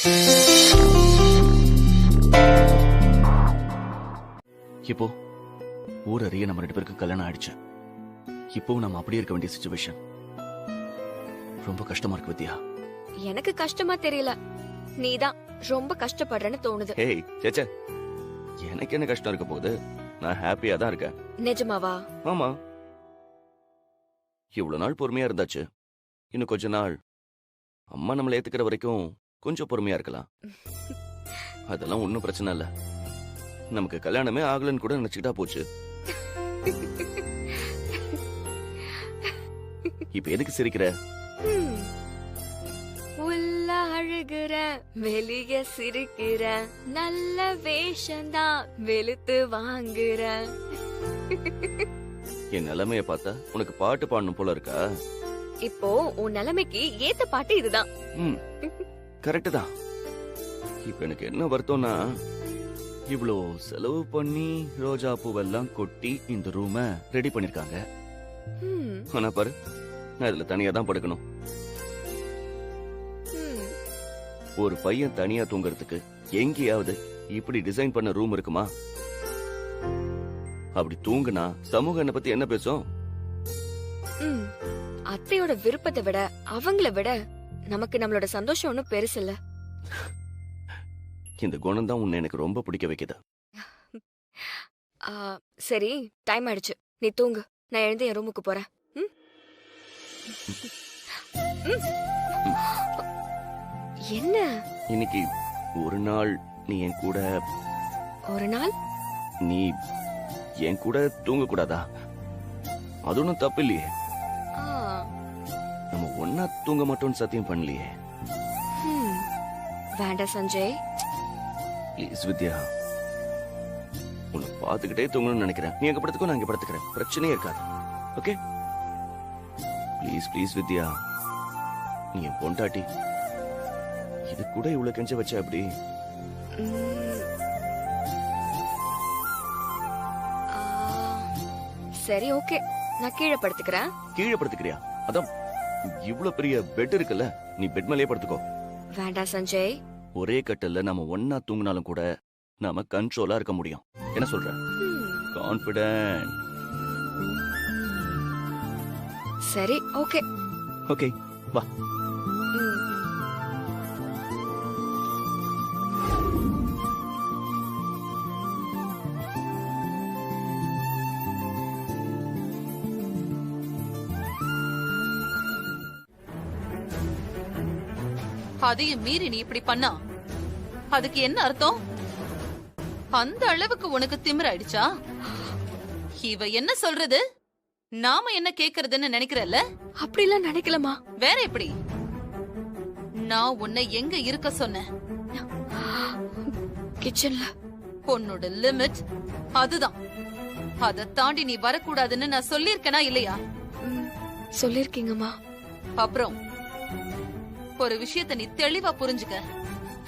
இப்போ ஊர் அறிய நம்ம 2 பேருக்கு கல்யாணம் ஆயிடுச்சு. இப்போ நம்ம அப்படியே இருக்க வேண்டிய சிச்சுவேஷன். ரொம்ப கஷ்டமா இருக்கு வித்யா. எனக்கு கஷ்டமா தெரியல, நீதான் ரொம்ப கஷ்டப்படுறன்னு தோணுது. ஹேய் சேச்சே, எனக்கு என்ன கஷ்டம் இருக்க போகுது? நான் ஹாப்பியா தான் இருக்கேன். நிஜமாவா? ஆமா. இவ்வளவு நாள் பொறுமையா இருந்தாச்சு. இன்னும் கொஞ்ச நாள் அம்மா நம்மளை ஏத்துக்கிற வரைக்கும் கொஞ்சம் பொறுமையா இருக்கலாம். அதெல்லாம் ஒன்னும் பிரச்சனை இல்ல. நமக்கு கல்யாணமே ஆகலன்னு கூட நினைச்சுக்கிட்டா போச்சு. இப்ப எதுக்கு சிரிக்கிற? உள்ள அழுகுற, வெளிய சிரிக்கிற, நல்ல வேஷம்தான் வெளுத்து வாங்குற. என் நிலைமைய பார்த்தா உனக்கு பாட்டு பாடணும் போல இருக்கா? இப்போ உன் நிலைமைக்கு ஏத்த பாட்டு இதுதான். கரெக்ட் தான். இப்ப எனக்கு என்ன வருத்தம்னா, இவ்ளோ செலவு பண்ணி ரோஜா பூவெல்லாம் கொட்டி இந்த ரூம ரெடி பண்ணிருக்காங்க. ஆனா பாரு, நான் இதுல தனியா தான் படுக்கணும். ஒரு பையன் தனியா தூங்குறதுக்கு எங்கேயாவது இப்படி டிசைன் பண்ண ரூம் இருக்குமா? அப்படி தூங்குனா சமூகம் என்ன பத்தி என்ன பேசும்? அத்தையோட விருப்பத்தை விட அவங்கள விட நமக்கு நம்மளோட சந்தோஷம் ஒன்னும் பெருசு இல்ல. இந்த குணம் தான் உன்னை எனக்கு ரொம்ப பிடிக்க வைக்குது. சரி, டைம் ஆயிடுச்சு, நீ தூங்கு. நான் எழுந்து என் ரூமுக்கு போறேன். என்ன இன்னைக்கு ஒரு நாள் நீ என் கூட, ஒரு நாள் நீ என் கூட தூங்க கூடாதா? அது ஒன்னும் தப்பு இல்லையே. நம்ம ஒன்னா தூங்க மாட்டோம்னு சத்தியம் பண்ணலையே. வேண்டாம் சஞ்சய். ப்ளீஸ் வித்யா, உன்னை பாத்துக்கிட்டே தூங்கணும்னு நினைக்கிறேன். நீ எங்க படத்துக்கோ, நான் இங்க படுத்துக்கிறேன். பிரச்சனையே இருக்காது. ஓகே? ப்ளீஸ் ப்ளீஸ் வித்யா, நீ என் பொண்டாட்டி. இது கூட இவ்வளவு கெஞ்ச வச்சா எப்படி? சரி, ஓகே, நான் கீழே படுத்துக்கிறேன். கீழே படுத்துக்கிறியா? அதான் இவ்வளவு பெரிய பெட் இருக்குல்ல, நீ பெட் மேலேயே படுத்துக்கோ. வேண்டாம் சஞ்சய். ஒரே கட்டல்ல நாம ஒன்னா தூங்கினாலும் கூட நாம கண்ட்ரோலா இருக்க முடியும். என்ன சொல்ற? கான்ஃபிடென்ட். சரி, ஓகே. ஓகே, வா. அதையும் மீறி நீ இப்படி பண்ணா அதுக்கு என்ன அர்த்தம்? அந்த அளவுக்கு உனக்கு திமிராயிடுச்சா? இவ என்ன சொல்றது, நாம என்ன கேக்குறதுன்னு நினைக்கிறல்ல? அப்படிலாம் நினைக்கலமா. வேற எப்படி? நான் உன்னை எங்க இருக்க சொன்னேன்? கிச்சன்ல. உன்னோட லிமிட் அதுதான். அதை தாண்டி நீ வரக்கூடாதுன்னு நான் சொல்லிருக்கேனா இல்லையா? சொல்லிருக்கீங்கம்மா. அப்புறம் ஒரு விஷயத்த நீ தெளிவா புரிஞ்சுக்க.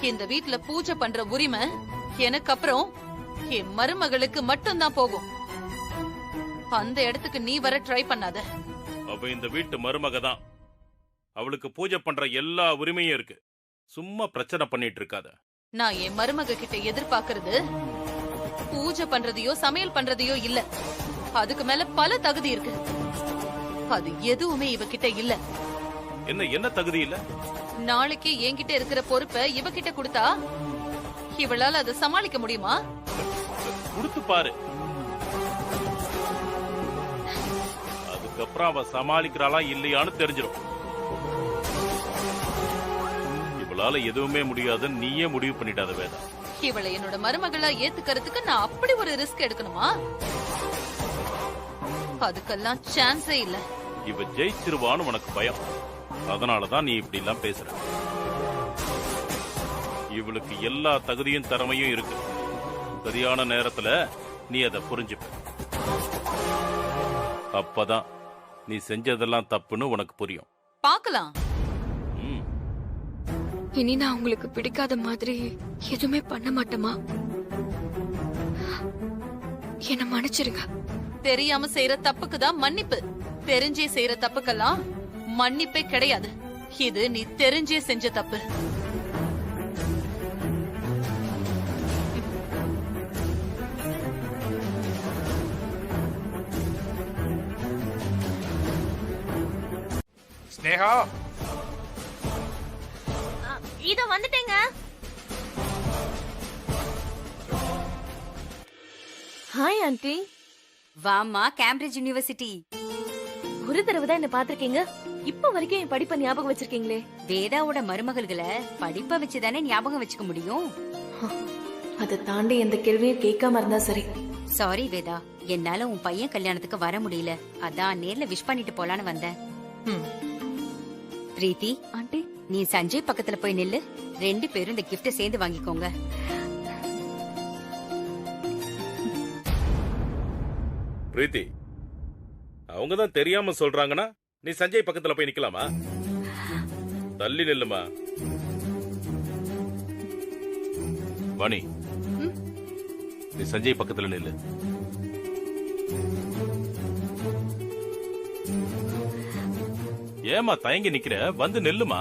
இந்த வீட்ல பூஜை பண்ற உரிமை எனக்கு அப்புறம் என் மருமகளுக்கு மட்டும்தான் போகும். அந்த இடத்துக்கு நீ வர ட்ரை பண்ணாத. அவ இந்த வீட்டு மருமக தான். அவளுக்கு பூஜை பண்ற எல்லா உரிமையும் இருக்கு. சும்மா பிரச்சனை பண்ணிட்டு இருக்காத. நான் என் மருமக கிட்ட எதிர்பார்க்கறது பூஜை பண்றதையோ சமையல் பண்றதையோ இல்ல. அதுக்கு மேல பல தகுதி இருக்கு. அது எதுவுமே இவகிட்ட இல்ல. என்ன தகுதி இல்ல? நாளைக்கு என்கிட்ட இருக்கிற பொறுப்பை இவகிட்ட கொடுத்தா இவளால அதை சமாளிக்க முடியுமா? கொடுத்து பாரு. அதுக்கப்புறம் அவ சமாளிக்கிறாளா இல்லையான்னு தெரிஞ்சிடும். இவளால எதுவுமே முடியாதுன்னு நீயே முடிவு பண்ணிடாத வேதா. இவளை என்னோட மருமகளா ஏத்துக்கிறதுக்கு நான் அப்படி ஒரு ரிஸ்க் எடுக்கணுமா? அதுக்கெல்லாம் சான்ஸே இல்ல. இவ ஜெயிச்சிருவான்னு உனக்கு பயம். அதனாலதான் நீ இப்படி எல்லாம் பேசுற. இவளுக்கு எல்லா தகுதியும் திறமையும் இருக்கு. சரியான நேரத்துல நீ அதை புரிஞ்சுப்ப. அப்பதான் நீ செஞ்சதெல்லாம் தப்புன்னு உனக்கு புரியும். பாக்கலாம். இனி நான் உங்களுக்கு பிடிக்காத மாதிரி எதுவுமே பண்ண மாட்டேமா. என்ன மன்னிச்சிருங்க. தெரியாம செய்யற தப்புக்கு தான் மன்னிப்பு. தெரிஞ்சே செய்யற தப்புக்கெல்லாம் மன்னிப்பே கிடையாது. இது நீ தெரிஞ்சே செஞ்ச தப்பு. ஸ்னேகா இத வந்துட்டேங்க. Hi aunty. வாமா கேம்பிரிட்ஜ் யூனிவர்சிட்டி. ஒரு தடவை தான் என்ன பாத்திருக்கீங்க, இப்ப வரைக்கும் என் படிப்பை ஞாபகம் வச்சிருக்கீங்களே. வேதாவோட மருமகள்களை படிப்பை வச்சுதானே ஞாபகம் வச்சுக்க முடியும். அதை தாண்டி எந்த கேள்வியும் கேட்காம இருந்தா சரி. சாரி வேதா, என்னால உன் பையன் கல்யாணத்துக்கு வர முடியல, அதான் நேர்ல விஷ் பண்ணிட்டு போலான்னு வந்தேன். பிரீத்தி ஆண்டி, நீ சஞ்சய் பக்கத்துல போய் நில்லு, 2 பேரும் இந்த கிஃப்ட சேர்ந்து வாங்கிக்கோங்க. பிரீத்தி, அவங்கதான் தெரியாம சொல்றாங்கன்னா நீ சஞ்சய் பக்கத்துல போய் நிக்கலாமா? தள்ளி நில்லுமா. வாணி, நீ சஞ்சய் பக்கத்துல நில்லு. ஏமா தயங்கி நிக்கிற? வந்து நில்லுமா.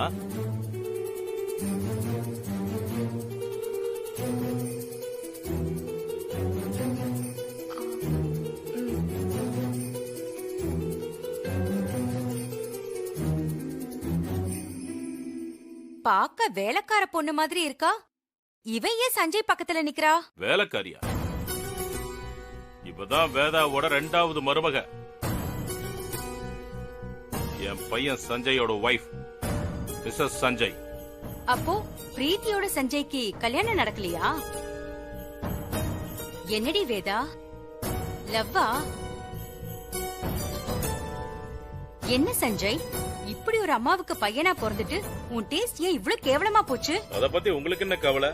பாக்க வேலைக்கார பொண்ணு மாதிரி இருக்கா, இவ ஏன் சஞ்சய் பக்கத்துல நிக்கிறா? வேலைக்காரியா? இப்பதான் வேதாவோட 2வது மருமக, என் பையன் சஞ்சயோட வைஃப் மிஸ்ஸஸ் சஞ்சய். அப்போ பிரீத்தியோட சஞ்சய்க்கு கல்யாணம் நடக்கலையா? என்னடி வேதா, லவ்வா? என்ன சஞ்சய், இப்படி ஒரு அம்மாவுக்கு பையனா பிறந்துட்டு உன் டேஸ்ட் ஏன் இவ்ளோ கேவலமா போச்சு? அத பத்தி உங்களுக்கு என்ன கவலை?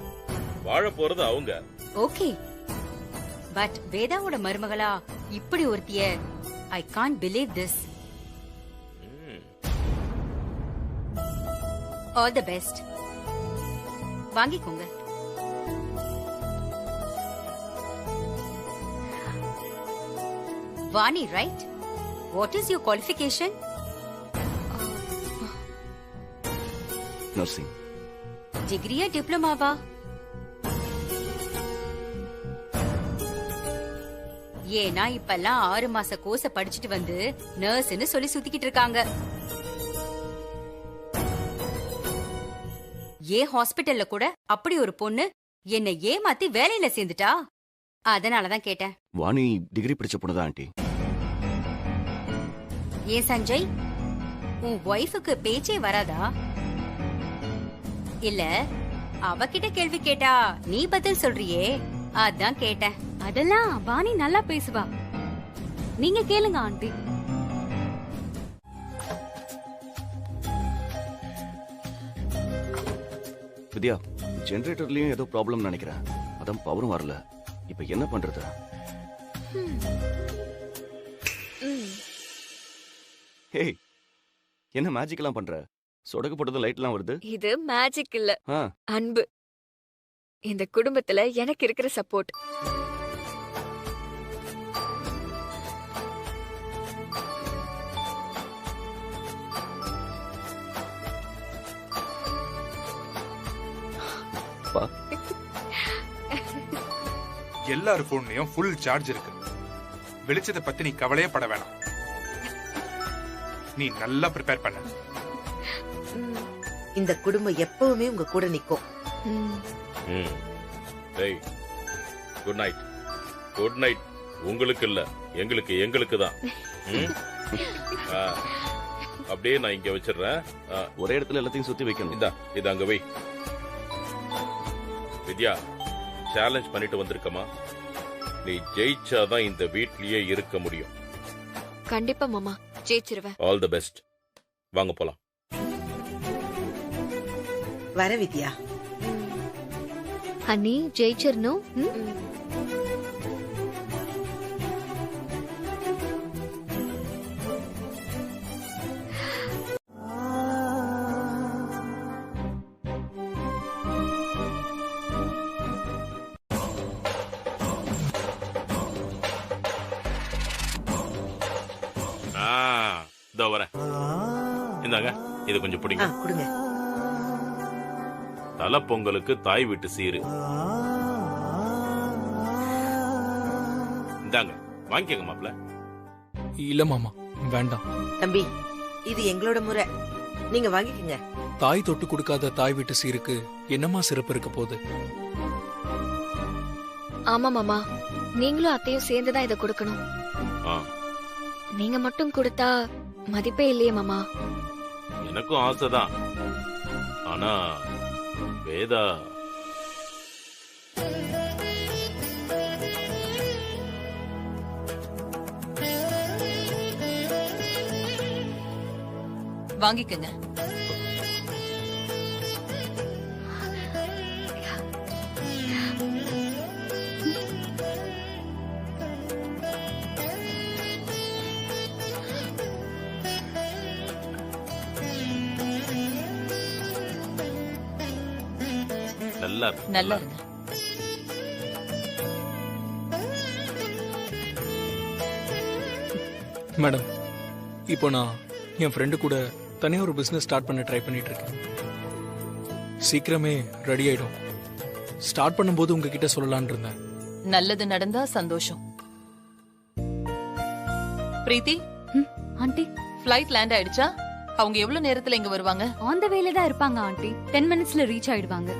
வாழ போறது அவங்க. ஓகே, பட் வேதாவோட மருமகளா இப்படி ஒருத்திய I can't believe this. All the best. வாங்கிக்கோங்க. Vani, right? What is your qualification? Nursing. டிகிரியா டிப்ளமாவா? ஏன்னா இப்பெல்லாம் 6 மாச கோர்ஸ படிச்சுட்டு வந்து நர்ஸ்னு சொல்லி சுத்திக்கிட்டு இருக்காங்க. ஹாஸ்பிடல்ல கூட அப்படி ஒரு பொண்ணு என்னை ஏமாத்தி வேலையில சேர்ந்துட்டா, அதனாலதான் கேட்டேன். வாணி டிகிரி படிச்ச பொண்ணுதான் ஆண்டி. ஏன் சஞ்சய், உன் ஒய்ஃபுக்கு பேச்சே வராதா? இல்ல அவகிட்ட கேள்வி கேட்டா நீ பதில் சொல்றியே, அதான் கேட்டேன். அதெல்லாம் வாணி நல்லா பேசுவா, நீங்க கேளுங்க ஆண்டி. வித்யா, ஜெனரேட்டர்லயும் ஏதோ ப்ராப்ளம் நினைக்கிறேன், அதான் பவரும் வரல. இப்ப என்ன பண்றது? ஹே, என்ன மேஜிக் எல்லாம் பண்ற? சொடக்கு போட்டது லைட் எல்லாம் வருது. இது மேஜிக் இல்ல, ஆ, அன்பு. இந்த குடும்பத்துல எனக்கு இருக்கிற சப்போர்ட். எல்லார் போன்லயும் ஃபுல் சார்ஜ் இருக்கு. வெளிச்சத்தை பத்தி நீ கவலையே பட வேணாம். நீ நல்லா ப்ரிப்பேர் பண்ண. இந்த குடும்பம் எப்பவுமே உங்க கூட நிக்கும். Good night. Good night. உங்களுக்கு இல்ல, எங்களுக்கு தான். அப்படியே நான் இங்க வச்சிடுறேன். ஒரே இடத்துல எல்லாத்தையும் சுத்தி வைக்கணும். இது அங்க வை. வித்யா, சேலஞ்ச் பண்ணிட்டு வந்திருக்கமா, நீ ஜெயிச்சாதான் இந்த வீட்லயே இருக்க முடியும். கண்டிப்பா மாமா, ஜெயிச்சிருவேன். All the best. வாங்க போலாம். வர வித்யா. அண்ணி ஜெயிச்சிரணும். இதோ வரேன். இந்தாங்க, இது கொஞ்சம் பிடிங்க. கொடுங்க. தலை பொங்கலுக்கு தாய் வீட்டு சீரு. இந்தாங்க, வாங்கிக்கங்க மாப்ள. இல்ல மாமா, வேண்டாம். தம்பி, இது எங்களோட முறை. நீங்க வாங்கிக்கங்க. தாய் தொட்டு கொடுக்காத தாய் வீட்டு சீருக்கு என்னமா சிறப்பு இருக்க போகுது? ஆமா மாமா, நீங்களும் அத்தையும் சேர்ந்துதான் இதை கொடுக்கணும். ஆ, நீங்க மட்டும் கொடுத்தா மதிப்பே இல்லையே மாமா. எனக்கும் ஆசைதான். ஆனா வேதா வாங்கிக்கங்க. நல்லா இருக்கு. நல்லா இருங்க. மேடம், இப்போ நான் என் ஃப்ரெண்டு கூட தனியாக ஒரு பிஸ்னஸ் ஸ்டார்ட் பண்ண ட்ரை பண்ணிட்டு இருக்கேன். சீக்கிரமே ரெடி ஆயிடும். ஸ்டார்ட் பண்ணும்போது உங்ககிட்ட சொல்லலாம்னு இருந்தேன். நல்லது நடந்தா சந்தோஷம். பிரீத்தி, ஆண்டி ஃப்ளைட் லேண்ட் ஆயிடுச்சா? அவங்க எவ்வளவு நேரத்துல இங்க வருவாங்க? ஆன் த வேல தான் இருப்பாங்க ஆண்டி. 10 மினிட்ஸ்ல ரீச் ஆயிடுவாங்க.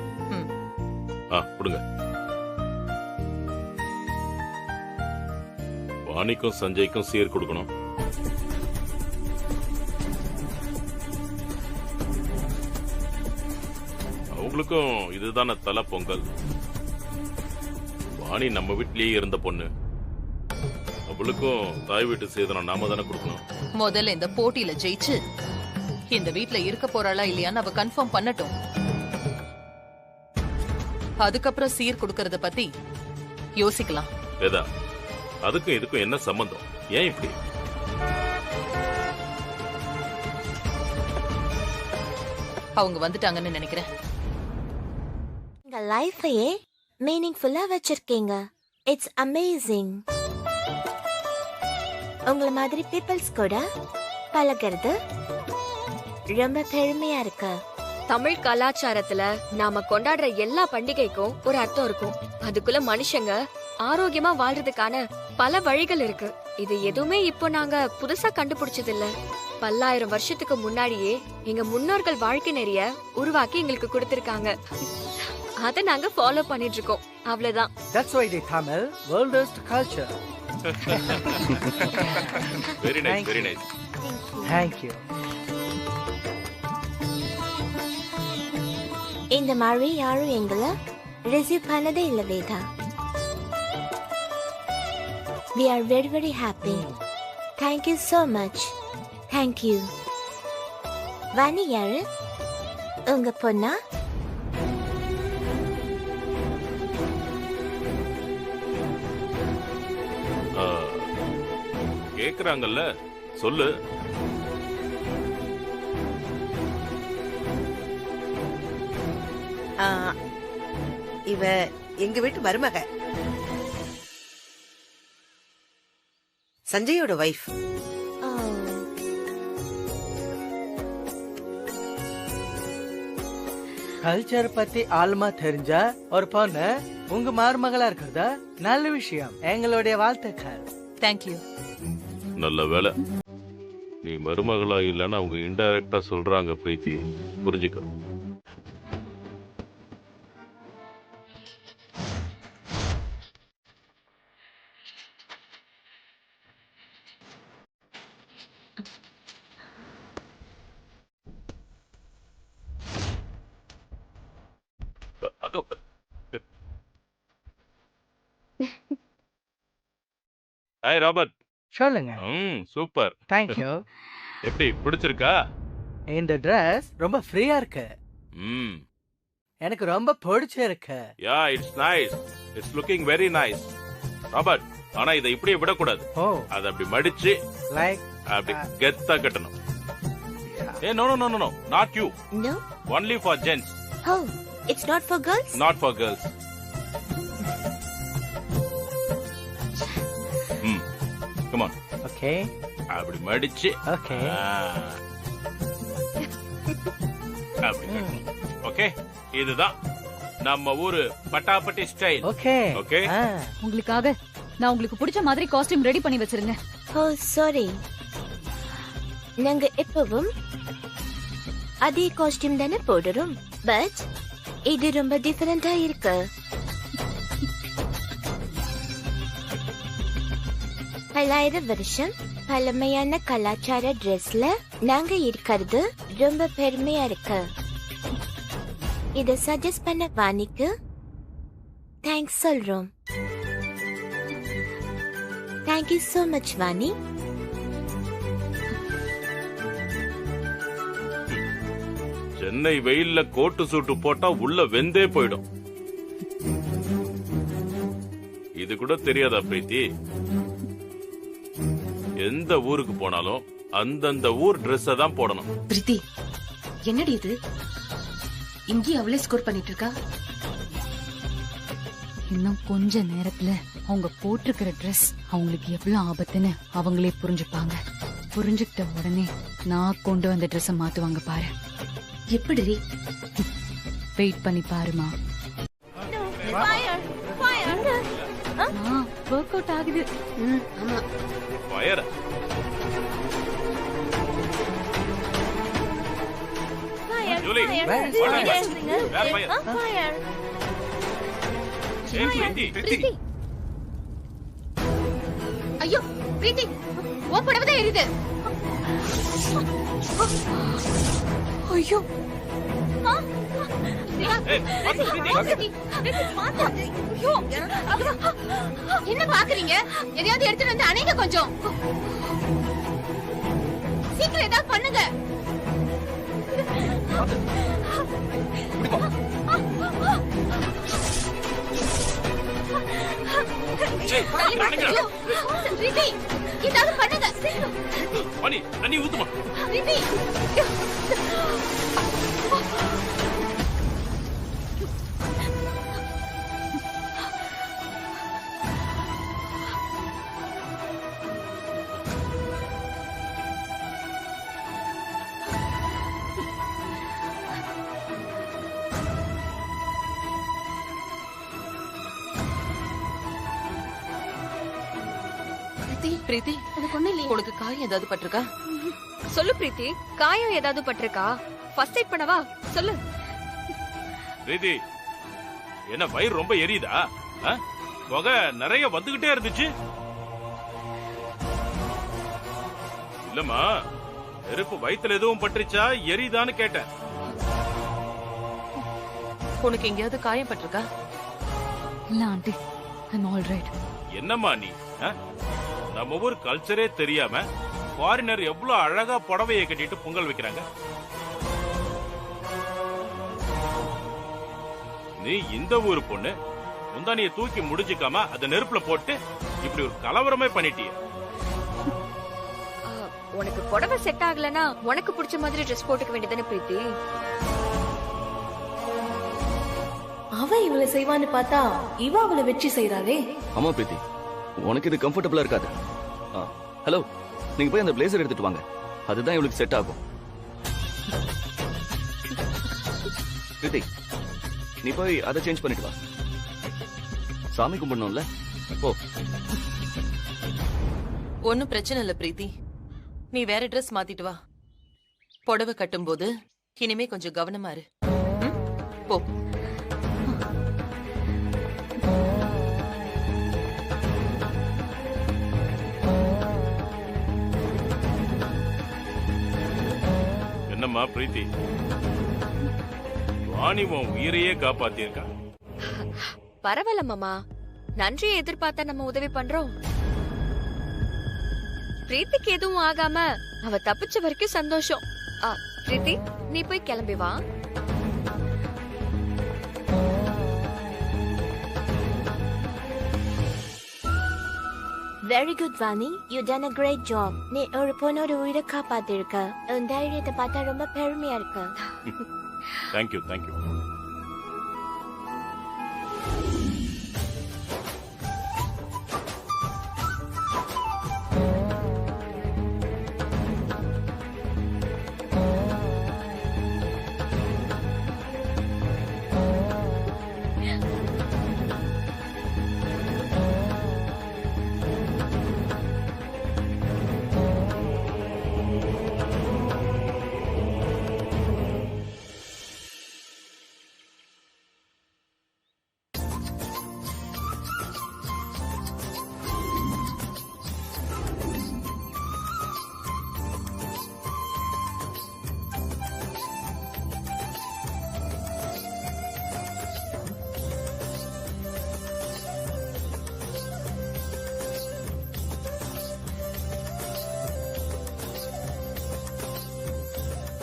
கொடுங்க. வாணிக்கும் சஞ்சய்க்கும் சீர் கொடுக்கணும். அவங்களுக்கும் இதுதானே தலை பொங்கல். வாணி நம்ம வீட்லயே இருந்த பொண்ணு, அவளுக்கும் தாய் வீட்டு சேதனம் நாம தானே கொடுக்கணும். முதல்ல இந்த போட்டியில ஜெயிச்சு இந்த வீட்ல இருக்க போறாளா இல்லையான்னு அவ கன்ஃபார்ம் பண்ணட்டும். அதுக்கப்புறம் சீர் கொடுக்கறத பத்தி யோசிக்கலாம். வேதா, அதுக்கும் இதுக்கும் என்ன சம்பந்தம்? ஏன் இப்படி? அவங்க வந்துட்டாங்கன்னு நினைக்கிறேன். உங்க லைஃபையே மீனிங்ஃபுல்லா வச்சிருக்கீங்க. It's amazing. உங்கள மாதிரி பீப்பிள்ஸ் கூட பழகிறது ரொம்ப பெருமையா இருக்கு. தமிழ் கலாச்சாரத்துல நாம கொண்டாடுற எல்லா பண்டிகைக்கும் ஒரு அர்த்தம் இருக்கும். அதுக்குள்ள மனுஷங்க ஆரோக்கியமா வாழ்றதுக்கான பல வழிகள் இருக்கு. இது எதுவுமே இப்போ நாங்க புதுசா கண்டுபிடிச்சது இல்ல. பல்லாயிரம் வருஷத்துக்கு முன்னாடியே எங்க முன்னோர்கள் வாழ்க்கை நெறிய உருவாக்கி எங்களுக்கு கொடுத்திருக்காங்க. அத நாங்க ஃபாலோ பண்ணிட்டு இருக்கோம். அவ்வளவுதான். That's why they Tamil world's culture. Very nice, very nice. Thank you. இந்த மாதிரி யாரும் எங்களை ரிசீவ் பண்ணதே இல்ல Veda. We are very very happy. Thank you so much. Thank you. Vani யாரு? உங்க பொண்ணா? கேக்குறாங்கல்ல, சொல்லு. இவ எங்க வீட்டு மருமக, சஞ்சயோட வைஃப். கல்ச்சர் பத்தி ஆழமா தெரிஞ்ச ஒரு பொண்ணு உங்க மருமகளா இருக்கிறதா நல்ல விஷயம். எங்களுடைய வாழ்த்துக்கள். தேங்க்யூ. நல்ல வேலை நீ மருமகளா இல்லன்னு அவங்க இன்டைரக்டா சொல்றாங்க. பிரீத்தி, புரிஞ்சுக்க. Hi Robert. சொல்லுங்க. சூப்பர். Thank you. எப்படி பிடிச்சிருக்கா? இந்த Dress ரொம்ப ஃப்ரீயா இருக்கு. எனக்கு ரொம்ப பிடிச்சிருக்கு. Yeah, it's nice. It's looking very nice. Robert, ஆனா இதை இப்படியே விடக்கூடாது. அதை அப்படி மடிச்சு லைக் அப்படி கெத்தா கட்டணும். ஏ no no no no, not you. No. Only for gents. Oh, it's not for girls? Not for girls. Come on. Okay. அப்படி மடிச்சு. Okay. அப்படி கட்டணும். ஓகே, இதுதான் நம்ம ஊரு பட்டாப்பட்டி ஸ்டைல். ஓகே. ஓகே. உங்களுக்காக நான் உங்களுக்கு பிடிச்ச மாதிரி காஸ்டியூம் ரெடி பண்ணி வச்சிருங்க. Oh, sorry. நாங்க எப்பவும் அதே காஸ்டியூம் தானே போடுறோம். பட் இது ரொம்ப டிஃபரெண்டா இருக்கு. பல்லாயிரம் வருஷம் பழமையான கலாச்சார ட்ரெஸ்ல நாங்க இருக்கிறது ரொம்ப பெருமையா இருக்கு. இத சஜஸ்ட் பண்ண வாணிக்கு தேங்க்ஸ் சொல்றோம். Thank you so much Vani. Chennai வெயில்ல கோட்டு சூட்டு போட்டா உள்ள வெந்தே போயிடும். இது கூட தெரியாதா பிரீத்தி? எந்த ஊருக்கு போனாலும் அந்தந்த ஊர் Dress தான் போடணும். பிரீத்தி, என்னடி இது? இங்கே அவளே ஸ்கோர் பண்ணிட்டு இருக்கா. இன்னும் கொஞ்ச நேரத்துல அவங்க போட்டிருக்கிற ட்ரெஸ் அவங்களுக்கு எவ்வளவு ஆபத்துன்னு அவங்களே புரிஞ்சுப்பாங்க. புரிஞ்சுக்கிட்ட உடனே நான் கொண்டு வந்த ட்ரெஸ்ஸ மாத்துவாங்க பாரு. எப்படி? வெயிட் பண்ணி பாருமா. ஒர்க் அவுட் ஆகுது. ஆமா. ஃபயர். Julie, fire. பிரீத்தி. ஐயோ பிரீத்தி, ஓ படவதே எரியுது. ஐயோ என்ன பாக்குறீங்க? எதையாவது எடுத்துட்டு வந்து அணைங்க கொஞ்சம். சீக்கிரம் ஏதாவது பண்ணுங்க. ஏதாவது பண்ணுங்க. தண்ணி ஊத்துமா? பிரீத்தி, உனக்கு காயம் ஏதாவது பட்டிருக்கா? சொல்லு பிரீத்தி, காயம் ஏதாவது பட்டிருக்கா? ஃபர்ஸ்ட் எய்ட் பண்ணவா? சொல்லு. பிரீத்தி, என்ன வயிறு ரொம்ப எரியுதா? புகை நிறைய வந்துகிட்டே இருந்துச்சு. இல்லம்மா, நெருப்பு வயித்துல எதுவும் பட்டுருச்சா எரியுதான்னு கேட்டேன். உனக்கு எங்கேயாவது காயம் பட்டிருக்கா? இல்ல ஆண்டி, ஐம் ஆல் ரைட். என்னம்மா நீ? நம்ம ஊர் கல்ச்சரே தெரியாம ஃபாரினர் எவ்வளவு அழகா புடவையை கட்டிட்டு பொங்கல் வைக்கிறாங்க. நீ இந்த ஊர் பொண்ணு, முந்தானிய தூக்கி முடிஞ்சுக்காம அத நெருப்புல போட்டு இப்படி ஒரு கலவரமே பண்ணிட்டிய. உனக்கு புடவை செட் ஆகலனா உனக்கு பிடிச்ச மாதிரி ட்ரெஸ் போட்டுக்க வேண்டியதானே பிரீத்தி? அவ இவளை செய்வான்னு பார்த்தா இவ அவளை வெற்றி செய்யறாளே. ஆமா பிரீத்தி, உனக்கு இது கம்ஃபர்டபுளா இருக்காது. ஹலோ, நீங்க போய் அந்த பிளேசர் எடுத்துட்டு வாங்க. அதுதான் இவளுக்கு செட் ஆகும். பிரீத்தி, நீ போய் அதை சேஞ்ச் பண்ணிட்டு வா. சாமி கும்பிடணும்ல. போ. ஒன்னும் பிரச்சனை இல்ல பிரீத்தி, நீ வேற ட்ரெஸ் மாத்திட்டு வா. புடவை கட்டும் போது இனிமே கொஞ்சம் கவனமா இரு. போ. என்னம்மா பிரீத்தி, வாணி உன் உயிரையே காப்பாத்திருக்கா. பரவாயில்ல மாமா, நன்றியை எதிர்பார்த்தா நம்ம உதவி பண்றோம். பிரீத்திக்கு எதுவும் ஆகாம அவ தப்பிச்ச வரைக்கும் சந்தோஷம். பிரீத்தி, நீ போய் கிளம்பி வா. Very good, Vani. You done a great job. நீ ஒரு பொண்ணோட உயிரை காப்பாத்திருக்க. உன் தைரியத்தை பார்த்தா ரொம்ப பெருமையா இருக்கு. Thank you, thank you.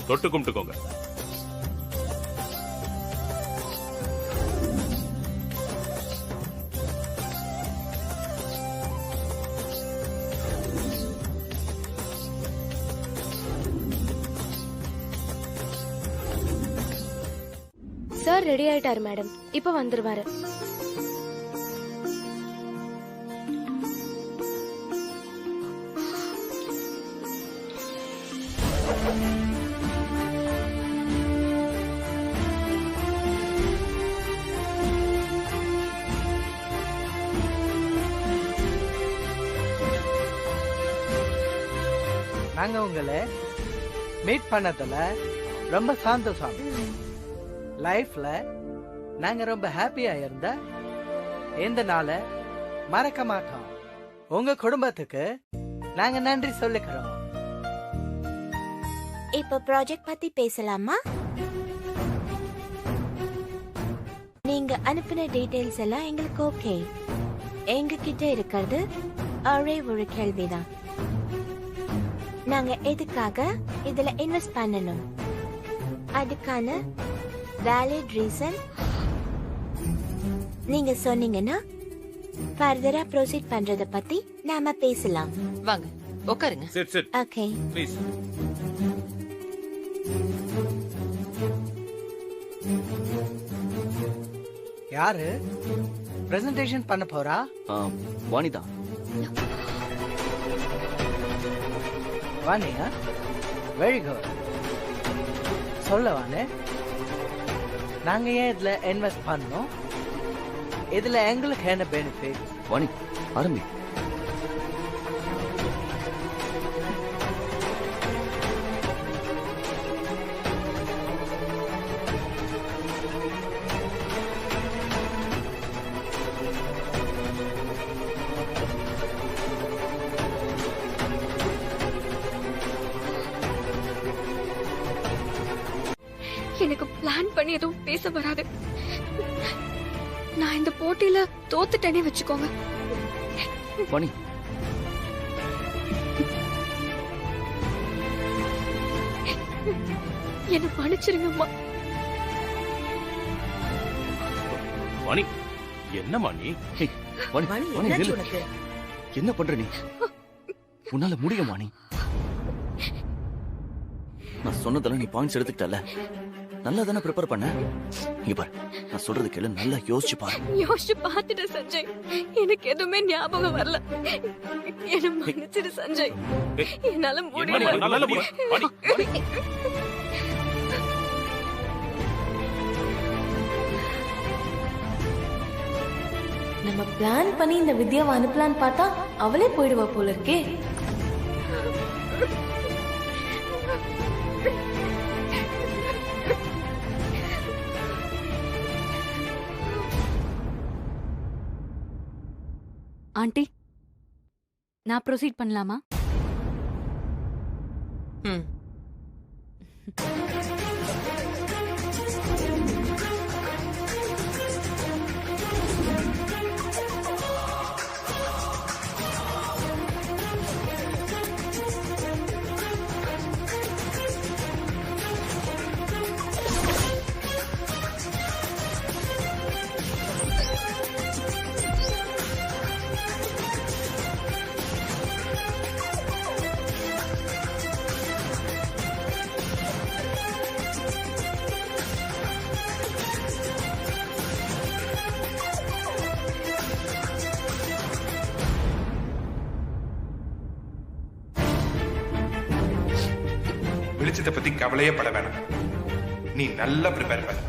தொட்டு கும்பிட்டுக்கோங்க. சார் ரெடி ஆயிட்டாரு மேடம், இப்ப வந்துருவாரு. நாங்க உங்களை மீட் பண்ணதுல ரொம்ப சந்தோஷம். லைஃப்ல நாங்க ரொம்ப ஹாப்பியா இருந்தா இந்த நாளை மறக்க மாட்டோம். உங்க குடும்பத்துக்கு நாங்க நன்றி சொல்லிக்கிறோம். இப்ப ப்ராஜெக்ட் பத்தி பேசலாமா? நீங்க அனுப்பின டீடைல்ஸ் எல்லாம் எங்களுக்கு ஓகே. எங்க கிட்ட இருக்கிறது ஒரே ஒரு கேள்விதான். நாங்க எதுக்காக இதுல இன்வெஸ்ட் பண்ணணும்? அதுக்கான வேலிட் ரீசன் நீங்க சொன்னீங்கன்னா ஃபர்தரா ப்ரோசீட் பண்றத பத்தி நாம பேசலாம். வாங்க உட்காருங்க. Sit sit okay. ப்ளீஸ். யாரு பிரசன்டேஷன் பண்ண போறா? வாணிதா. வாணியா? Very good. சொல்ல வாணே, நாங்க ஏன் இதுல இன்வெஸ்ட் பண்ணோம்? இதுல எங்களுக்கு என்ன பெனிஃபிட்? வாணி ஆரம்பி. எனக்கு பிளான் பண்ணி எதுவும் பேச வராது. நான் இந்த போட்டியில தோத்துட்டேனே வச்சுக்கோங்க. வாணி என்ன மன்னிச்சிருங்கம்மா. வாணி என்னம்மா நீ? வாணி வாணி, வாணி என்னாச்சு நில்லு. உனக்கு? என்ன பண்ற நீ? உன்னால முடியும் வாணி. நான் சொன்னதெல்லாம் நீ பாயிண்ட்ஸ் எடுத்துக்கிட்டல, நல்லா தானே ப்ரிப்பேர் பண்ண. இங்க பாரு, நான் சொல்றது கேளு, நல்லா யோசிச்சு பாரு. யோசிச்சு பார்த்துட்டு சஞ்சய், எனக்கு எதுவுமே ஞாபகம் வரல. என்ன மன்னிச்சிடு சஞ்சய், என்னால முடியல. நம்ம பிளான் பண்ணி இந்த வித்யாவை அனுப்பலான்னு பார்த்தா அவளே போயிடுவா போல இருக்கே. ஆண்டி, நான் ப்ரொசீட் பண்ணலாமா? வெளிச்சத்தை பத்தி கவலையே பட வேணாம். நீ நல்லா ப்ரிப்பேர் பண்ண.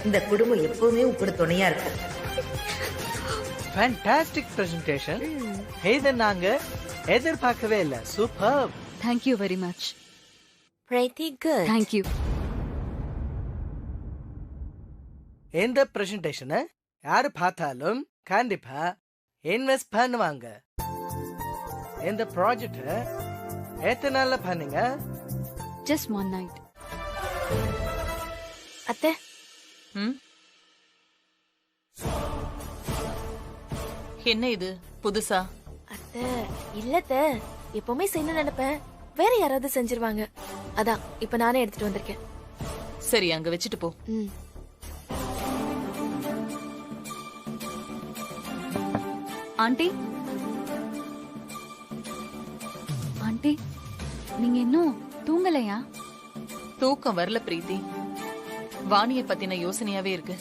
இந்த குடும்பம் எப்பவுமே உப்பட துணையா இருக்கும். Fantastic presentation. இதை நாங்க எதிர்பார்க்கவே இல்லை. Super. Thank you very much. pretty good. Thank you. இந்த பிரசன்டேஷனை யாரு பார்த்தாலும் கண்டிப்பா இன்வெஸ்ட் பண்ணுவாங்க. இந்த ப்ராஜெக்ட் எத்தனை நாள்ல பண்ணீங்க? Just one night. அத்தை ம்? என்ன இது புதுசா? அத்தை இல்லத்த, எப்பவுமே செய்யணும் நினைப்பேன், வேற யாராவது செஞ்சிருவாங்க. அதான் இப்ப நானே எடுத்துட்டு வந்திருக்கேன். சரி, அங்க வச்சுட்டு போ. ம். ஆண்டி, ஆண்டி, நீங்க இன்னும் தூங்கலையா? தூக்கம் வரல பிரீத்தி. வாணியை பத்தின யோசனையாவே இருக்கு.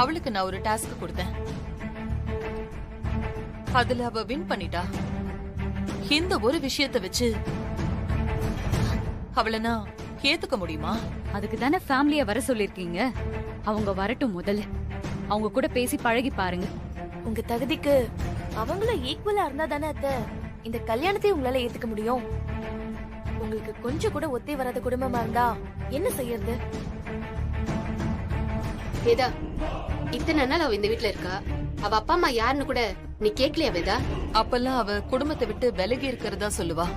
அவளுக்கு நான் ஒரு டாஸ்க் கொடுத்தேன், அதுல அவ வின் பண்ணிட்டா. இந்த ஒரு விஷயத்தை வச்சு அவளை நான் ஏத்துக்க முடியுமா? அதுக்கு தானே ஃபேமிலிய வர சொல்லிருக்கீங்க. அவங்க வரட்டும், முதல்ல அவங்க கூட பேசி பழகி பாருங்க. உங்க தகுதிக்கு அவங்களும் ஈக்குவலா இருந்தா தானே அத்தை இந்த கல்யாணத்தை உங்களால ஏத்துக்க முடியும். உங்களுக்கு கொஞ்சம் கூட ஒத்தே வராத குடும்பமா இருந்தா என்ன செய்யறது? வேதா, இத்தனை நாள் அவ இந்த வீட்ல இருக்கா. அவ அப்பா அம்மா யாருன்னு கூட நீ கேக்கலையா வேதா? அப்பெல்லாம் அவ குடும்பத்தை விட்டு விலகி இருக்கிறதா சொல்லுவா.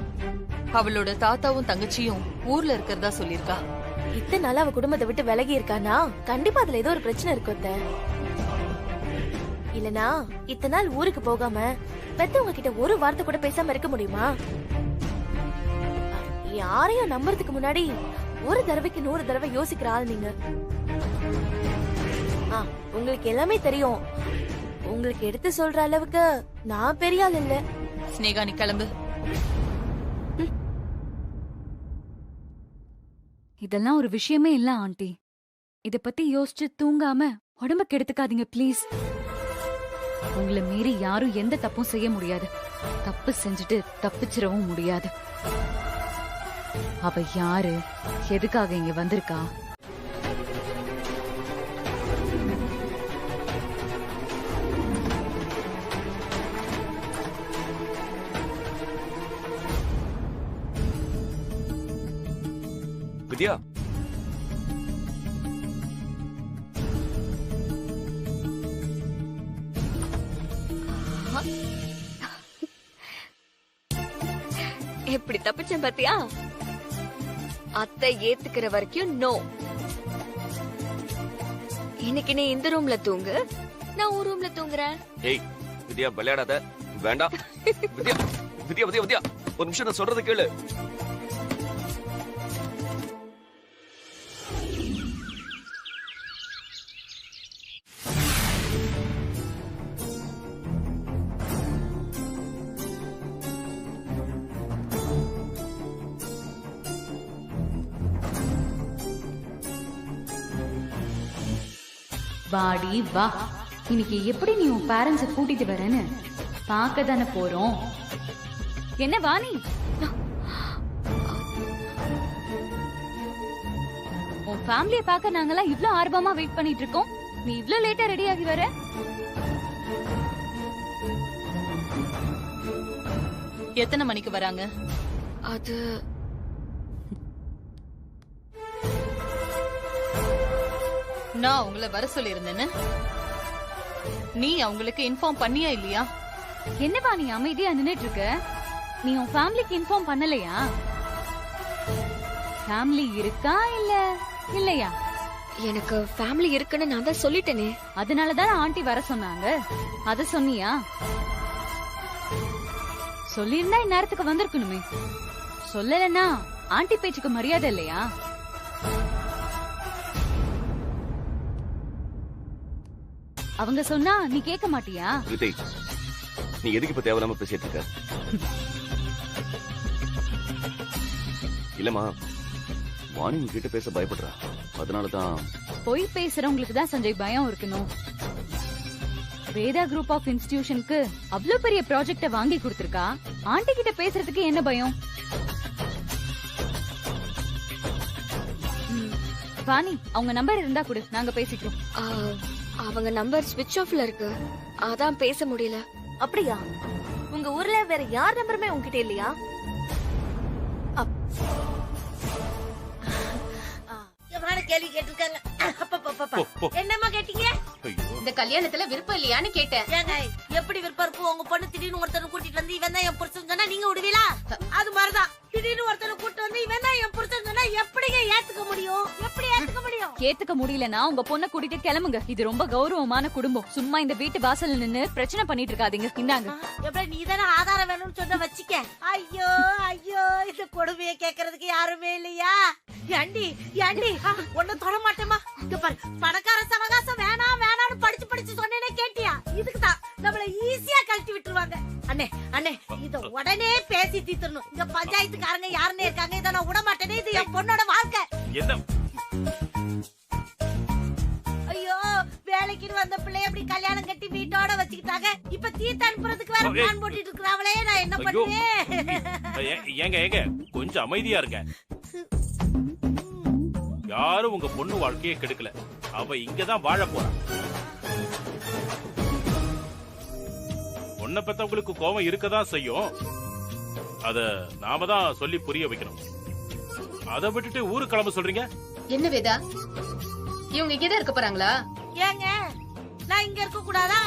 அவளோட தாத்தாவும் தங்கச்சியும் ஊர்ல இருக்கிறதா சொல்லிருக்கா. இத்தனை நாள் அவ குடும்பத்தை விட்டு விலகி இருக்கானா கண்டிப்பா அதுல ஏதோ ஒரு பிரச்சனை இருக்கும் அத்தை. இல்லனா இத்தனை நாள் ஊருக்கு போகாம பெத்தவங்க கிட்ட ஒரு வார்த்தை கூட பேசாம இருக்க முடியுமா? யாரையும் நம்புறதுக்கு முன்னாடி ஒரு தடவைக்கு 100 தடவை யோசிக்கிற ஆள் நீங்க. உங்களுக்கு எல்லாமே தெரியும். உங்களுக்கு எடுத்து சொல்ற அளவுக்கு நான் பெரிய ஆள் இல்ல. ஸ்னேகா, நீ கிளம்பு. இதெல்லாம் ஒரு விஷயமே இல்ல ஆண்டி. இத பத்தி யோசிச்சு தூங்காம உடம்ப கெடுத்துக்காதீங்க ப்ளீஸ். உங்களை மீறி யாரும் எந்த தப்பும் செய்ய முடியாது. தப்பு செஞ்சுட்டு தப்பிச்சிடவும் முடியாது. அவ யாரு, எதுக்காக இங்க வந்திருக்கா? வித்யா, எப்படி தப்பிச்சேன் பாத்தியா? அத்தை ஏத்துக்கிற வரைக்கும் நோ. இன்னைக்கு நீ இந்த ரூம்ல தூங்கு, நான் ஒரு ரூம்ல தூங்குறேன். ஏய் வித்யா, விளையாடாத. வேண்டாம் வித்யா, வித்யா வித்யா வித்யா, ஒரு நிமிஷம் நான் சொல்றது கேளு. வாடி வா, இன்னைக்கு எப்படி நீ உன் பேரண்ட்ஸ கூட்டிட்டு வரேன்னு பார்க்க தானே போறோம். என்ன வாணி, உன் ஃபேமிலிய பார்க்க நாங்கெல்லாம் இவ்ளோ ஆர்வமா வெயிட் பண்ணிட்டு இருக்கோம். நீ இவ்ளோ லேட்டா ரெடி ஆகி வர? எத்தனை மணிக்கு வராங்க? அது நான் உங்களை வர சொல்லி இருந்தேன்னு நீ அவங்களுக்கு இன்ஃபார்ம் பண்ணியா இல்லையா? என்னவா நீ அமைதியா நின்னுட்டு இருக்க? நீ உன் ஃபேமிலிக்கு இன்ஃபார்ம் பண்ணலையா? ஃபேமிலி இருக்கா இல்ல இல்லையா? எனக்கு ஃபேமிலி இருக்குன்னு நான் தான் சொல்லிட்டேனே. அதனாலதான் ஆண்டி வர சொன்னாங்க. அத சொன்னியா? சொல்லிருந்தா இந்நேரத்துக்கு வந்திருக்கணுமே. சொல்லலன்னா ஆண்டி பேச்சுக்கு மரியாதை இல்லையா? அவங்க சொன்னா நீ கேட்க மாட்டியா? விஜய், நீ எதுக்கு இப்ப தேவையில்லாம பேசிட்டு இருக்க? இல்லம்மா, வாணி கிட்ட பேச பயப்படுறா. அதனாலதான். போய் பேசுறவங்களுக்கு தான் சஞ்சய் பயம் இருக்கணும். வேதா குரூப் ஆஃப் இன்ஸ்டிடியூஷனுக்கு அவ்ளோ பெரிய ப்ராஜெக்ட வாங்கி கொடுத்திருக்கா. ஆண்டி கிட்ட பேசுறதுக்கு என்ன பயம்? வாணி, அவங்க நம்பர் இருந்தா கொடு, நாங்க பேசிக்கிறோம். அவங்க நம்பர் ஸ்விட்ச் ஆஃப்ல இருக்கு, அதான் பேச முடியல. அப்படியா? உங்க ஊர்ல வேற யார் நம்பருமே உங்ககிட்ட இல்லையா? கேள்வி கேட்டிருக்காங்க. என்னம்மா கேட்டீங்க? இந்த கல்யாணத்துல விருப்பம் இல்லையான்னு கேட்டேன். ஏங்க எப்படி விருப்பம் இருக்கும்? உங்க பொண்ணு திடீர்னு ஒருத்தர் கூட்டிட்டு வந்து இவன் தான் என் புருஷன் சொன்னா நீங்க விடுவீங்களா? அது மாதிரிதான் திடீர்னு ஒருத்தர் கூட்டிட்டு வந்து இவன் தான் என் புருஷன் சொன்னா எப்படிங்க ஏத்துக்க முடியும்? எப்படி ஏத்துக்க முடியும்? ஏத்துக்க முடியலன்னா உங்க பொண்ணை கூட்டிட்டு கிளம்புங்க. இது ரொம்ப கௌரவமான குடும்பம். சும்மா இந்த வீட்டு வாசல்ல நின்னு பிரச்சனை பண்ணிட்டு இருக்காதீங்க. இந்தாங்க. எப்படி நீ தானே ஆதாரம் வேணும்னு சொன்ன வச்சுக்க. ஐயோ ஐயோ இந்த கொடுமையை கேக்குறதுக்கு யாருமே இல்லையா? ஏண்டி ஒண்ணு தொட மாட்டேமா. இங்க பாரு, பணக்கார சவகாசம் வேணாம் வேணாம்னு படிச்சு சொன்னேனே கேட்டியா? இதுக்குதான் நம்மள ஈஸியா கழட்டி விட்டுருவாங்க. அண்ணே இத உடனே பேசி தீர்த்தணும். இங்க பஞ்சாயத்துக்காரங்க யாருன்னே இருக்காங்க. இத நான் விட மாட்டேனே. இது என் பொண்ணோட வாழ்க்கை. ஐயோ வேலைக்கு வந்த பிள்ளைய அப்படி கல்யாணம் கட்டி வீட்டோட வச்சுக்கிட்டாங்க. இப்ப தீர்த்து அனுப்புறதுக்கு வேற பிளான் போட்டுட்டு இருக்கிறாங்களே. நான் என்ன பண்ணுவேன்? ஏங்க கொஞ்சம் அமைதியா இருங்க. யாரும் உங்க பொண்ணு வாழ்க்கையை கெடுக்கல. அவ இங்கதான் வாழ போறா. பொண்ணை பெத்தவங்களுக்கு கோபம் இருக்கதான் செய்யும். அத நாம தான் சொல்லி புரிய வைக்கணும். அதை விட்டுட்டு ஊருக்கு கிளம்ப சொல்றீங்க என்ன வேதா? இவங்க இங்கதான் இருக்க போறாங்களா? ஏங்க நான் இங்க இருக்க கூடாதா?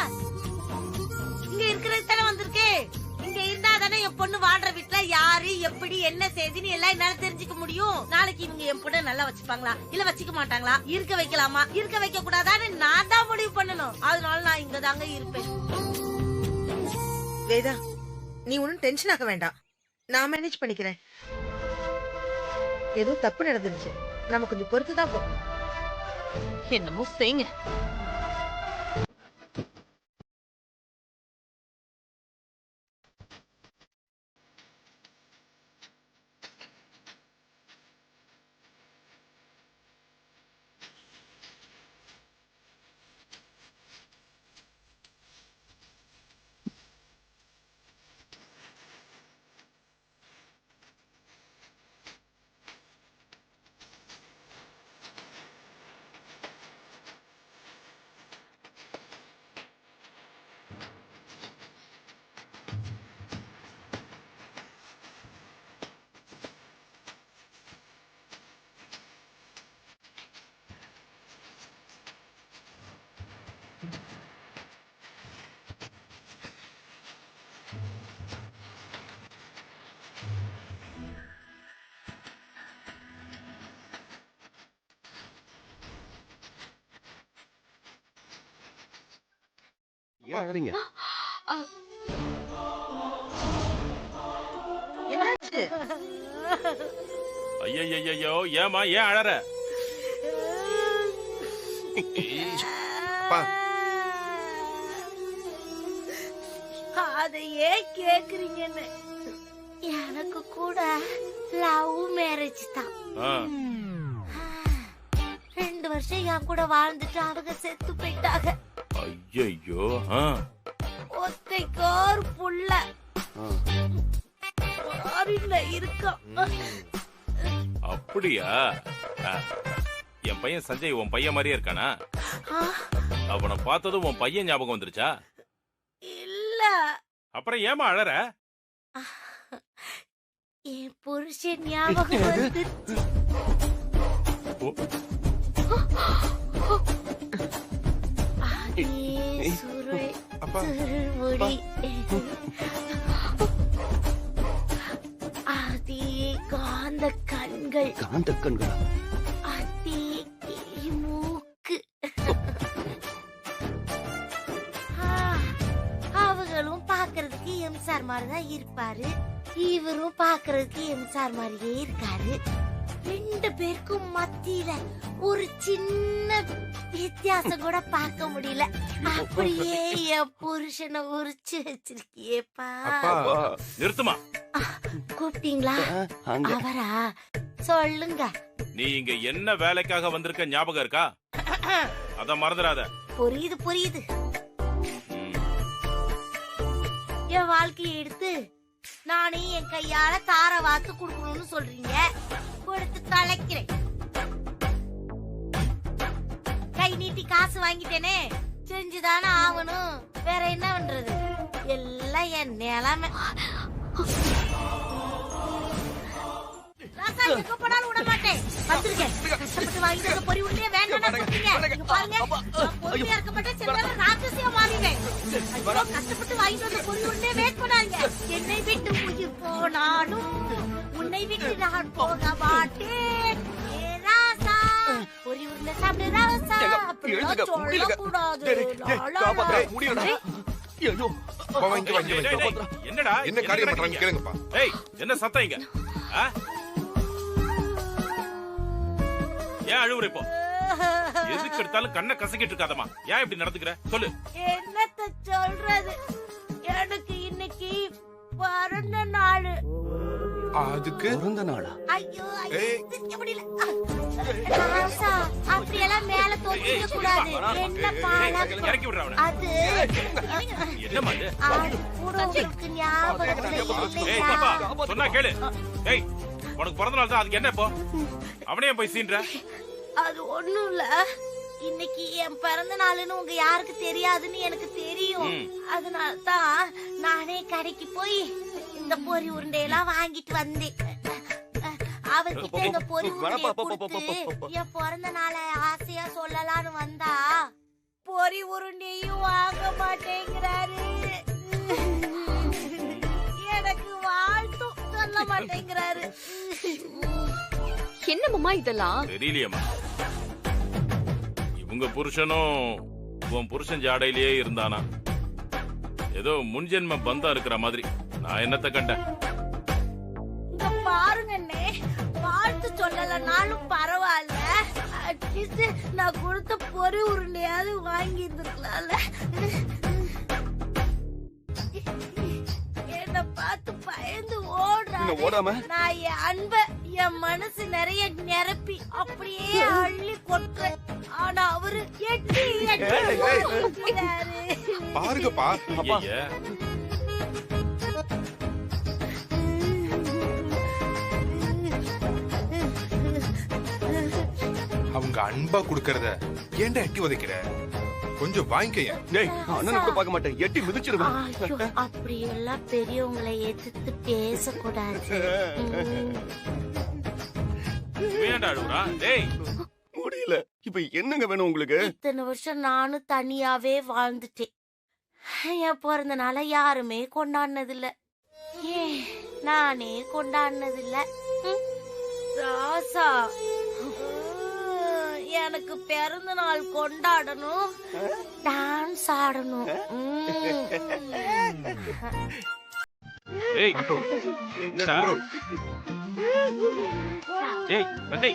இங்க இருக்கிறது தானே வந்திருக்கேன். இங்க இருந்தா தானே என் பொண்ணு வாழ்ற வீட்டுல யாரு எப்படி என்ன செய்தின்னு எல்லாம் என்னால தெரிஞ்சுக்க முடியும். நாளைக்கு இவங்க என் பொண்ணை நல்லா வச்சுப்பாங்களா இல்ல வச்சுக்க மாட்டாங்களா? இருக்க வைக்கலாமா இருக்க வைக்க கூடாதான்னு நான் தான் முடிவு பண்ணணும். அதனால நான் இங்க தாங்க இருப்பேன். வேதா, நீ ஒன்னும் டென்ஷன் ஆக வேண்டாம். நான் மேனேஜ் பண்ணிக்கிறேன். ஏதோ தப்பு நடந்துருச்சு. நம்ம கொஞ்சம் பொறுத்துதான் போகணும். என்னமோ செய்யுங்க. அழறீங்க? ஐயோ ஏமா ஏன் அழற? அதையே கேக்குறீங்கன்னு எனக்கு கூட லவ் மேரேஜ் தான். 2 வருஷம் என் கூட வாழ்ந்துட்டு அவங்க செத்து போயிட்டாங்க. ஐயோ ஒத்தைக்கார் புள்ள இருக்கோம். அப்படியா? என் பையன் சஞ்சய் உன் பையன் மாதிரியே இருக்கானா? அவனை பார்த்ததும் உன் பையன் ஞாபகம் வந்துருச்சா? இல்ல. அப்புறம் ஏமா அழற? என் புருஷன் ஞாபகம் வந்துருச்சு. காந்த கண்கள். காந்த கண்களா? அதே மூக்கு. அவங்களும் பாக்குறதுக்கு எம்சார் மாதிரிதான் இருப்பாரு. இவரும் பாக்குறதுக்கு எம்சார் மாதிரியே இருக்காரு. 2 பேருக்கும் மத்தியில ஒரு சின்ன வித்தியாசம் கூட பார்க்க முடியல. அப்படியே என் புருஷனை உரிச்சு வச்சிருக்கியேப்பா. நிறுத்துமா. கூப்பிட்டீங்களா? அவரா? சொல்லுங்க. நீ இங்க என்ன வேலைக்காக வந்திருக்க ஞாபகம் இருக்கா? அத மறந்துடாத. புரியுது. என் வாழ்க்கையை எடுத்து நானே என் கையால தார வாத்து குடுக்கணும்னு சொல்றீங்க. கொடுத்து கலைக்கிறேன். கை நீட்டி காசு வாங்கிட்டேனே, செஞ்சுதானே ஆகணும். வேற என்ன பண்றது? எல்லாம் என் நிலைமை. நான் எங்க போனாலும் விட மாட்டேன். வந்திருக்கேன். கஷ்டப்பட்டு வாங்கிட்டு வந்த பொரி உருண்டையை வேண்டாம்னு சொல்றீங்க. இங்க பாருங்க, நான் பொறுமையா இருக்க மாட்டேன், சில நேரம் ராட்சசியா மாறிடுவேன். ஐயோ, கஷ்டப்பட்டு வாங்கிட்டு வந்த பொரி உருண்டையை வேஸ்ட் பண்ணாதீங்க. என்னை விட்டு உயிர் போனாலும் உன்னை விட்டு நான் போக மாட்டேன். ஏ ராசா, பொரி உருண்டை சாப்பிடு ராசா. அப்படிலாம் சொல்லக்கூடாது. என்னடா என்ன காரியம் பண்றாங்க கேளுங்கப்பா. ஏய், என்ன சத்தம் இங்க? ஆ? ஏன் அழுவுற இப்போ? எதுக்கு எடுத்தாலும் கண்ணை கசக்கிட்டு இருக்காதம்மா. ஏன் இப்படி நடந்துக்கிற? சொல்லு. என்னத்த சொல்றது, எனக்கு இன்னைக்கு பிறந்த நாள். அதுக்கு பிறந்த நாளா? ஐயோ, சிரிக்க முடியல. ராசா, அப்படியெல்லாம் மேல தூக்கிக்க கூடாது. என்ன பழக்கம் இறக்கி விடுற அவனை. அது? என்னம்மா இது? அது கூட உங்களுக்கு ஞாபகம் ஏய் பாப்பா, சொன்னா கேளு. ஏய், உனக்கு பிறந்த நாள் தான், அதுக்கு என்ன இப்போ? அவனே போய் சீன்ற. அது ஒண்ணும் இல்ல, இன்னைக்கு என் பிறந்த நாள்னு உங்க யாருக்கு தெரியாதுன்னு எனக்கு தெரியும். அதனாலதான் நானே கடைக்கு போய் இந்த பொரி உருண்டையெல்லாம் வாங்கிட்டு வந்தேன். அவர்கிட்ட இந்த பொரி உருண்டையை கொடுத்து என் பிறந்த நாளை ஆசையா சொல்லலான்னு வந்தா பொரி உருண்டையும் வாங்க மாட்டேங்கிறாரு. எனக்கு வாழ்த்தும் சொல்ல மாட்டேங்கிறாரு. என்னம்மா இதெல்லாம்? தெரியலையம்மா. இவங்க புருஷனும் உன் புருஷன் ஜாடையிலேயே இருந்தானா? ஏதோ முன்ஜென்ம பந்தம் இருக்கிற மாதிரி. நான் என்னத்த கண்டேன்? இங்க பாருங்க அண்ணே, வாழ்த்து சொல்லலனாலும் பரவாயில்ல, அட்லீஸ்ட் நான் கொடுத்த பொரி உருண்டையாவது வாங்கி இருந்திருக்கலாம்ல. என்ன பார்த்து பயந்து ஓடுறாரு. நான் என் அன்ப என் மனசு நிறைய நிரப்பி அப்படியே அள்ளி கொட்டுறேன். ஆனா அவரு எட்டி எட்டி பாருங்கப்பா. ஐயா, அவங்க அன்பா குடுக்கறத ஏன்டா எட்டி உதைக்கிற? கொஞ்சம் வாங்கிக்க. டேய், அண்ணன் கூட பார்க்க மாட்டேன், எட்டி மிதிச்சிடுவேன். ஐயோ, அப்படி எல்லாம் பெரியவங்களை எதிர்த்து பேசக்கூடாது. வேண்டா அழுவுறா? டேய், முடியல. இப்ப என்னங்க வேணும் உங்களுக்கு? இத்தனை வருஷம் நானும் தனியாவே வாழ்ந்துட்டேன். என் பிறந்த நாள யாருமே கொண்டாடினதில்ல, நானே கொண்டாடினதில்ல. ராசா, எனக்கு பிறந்த நாள் கொண்டாடணும், டான்ஸ் ஆடணும். ஏய் ஏய் வந்தே.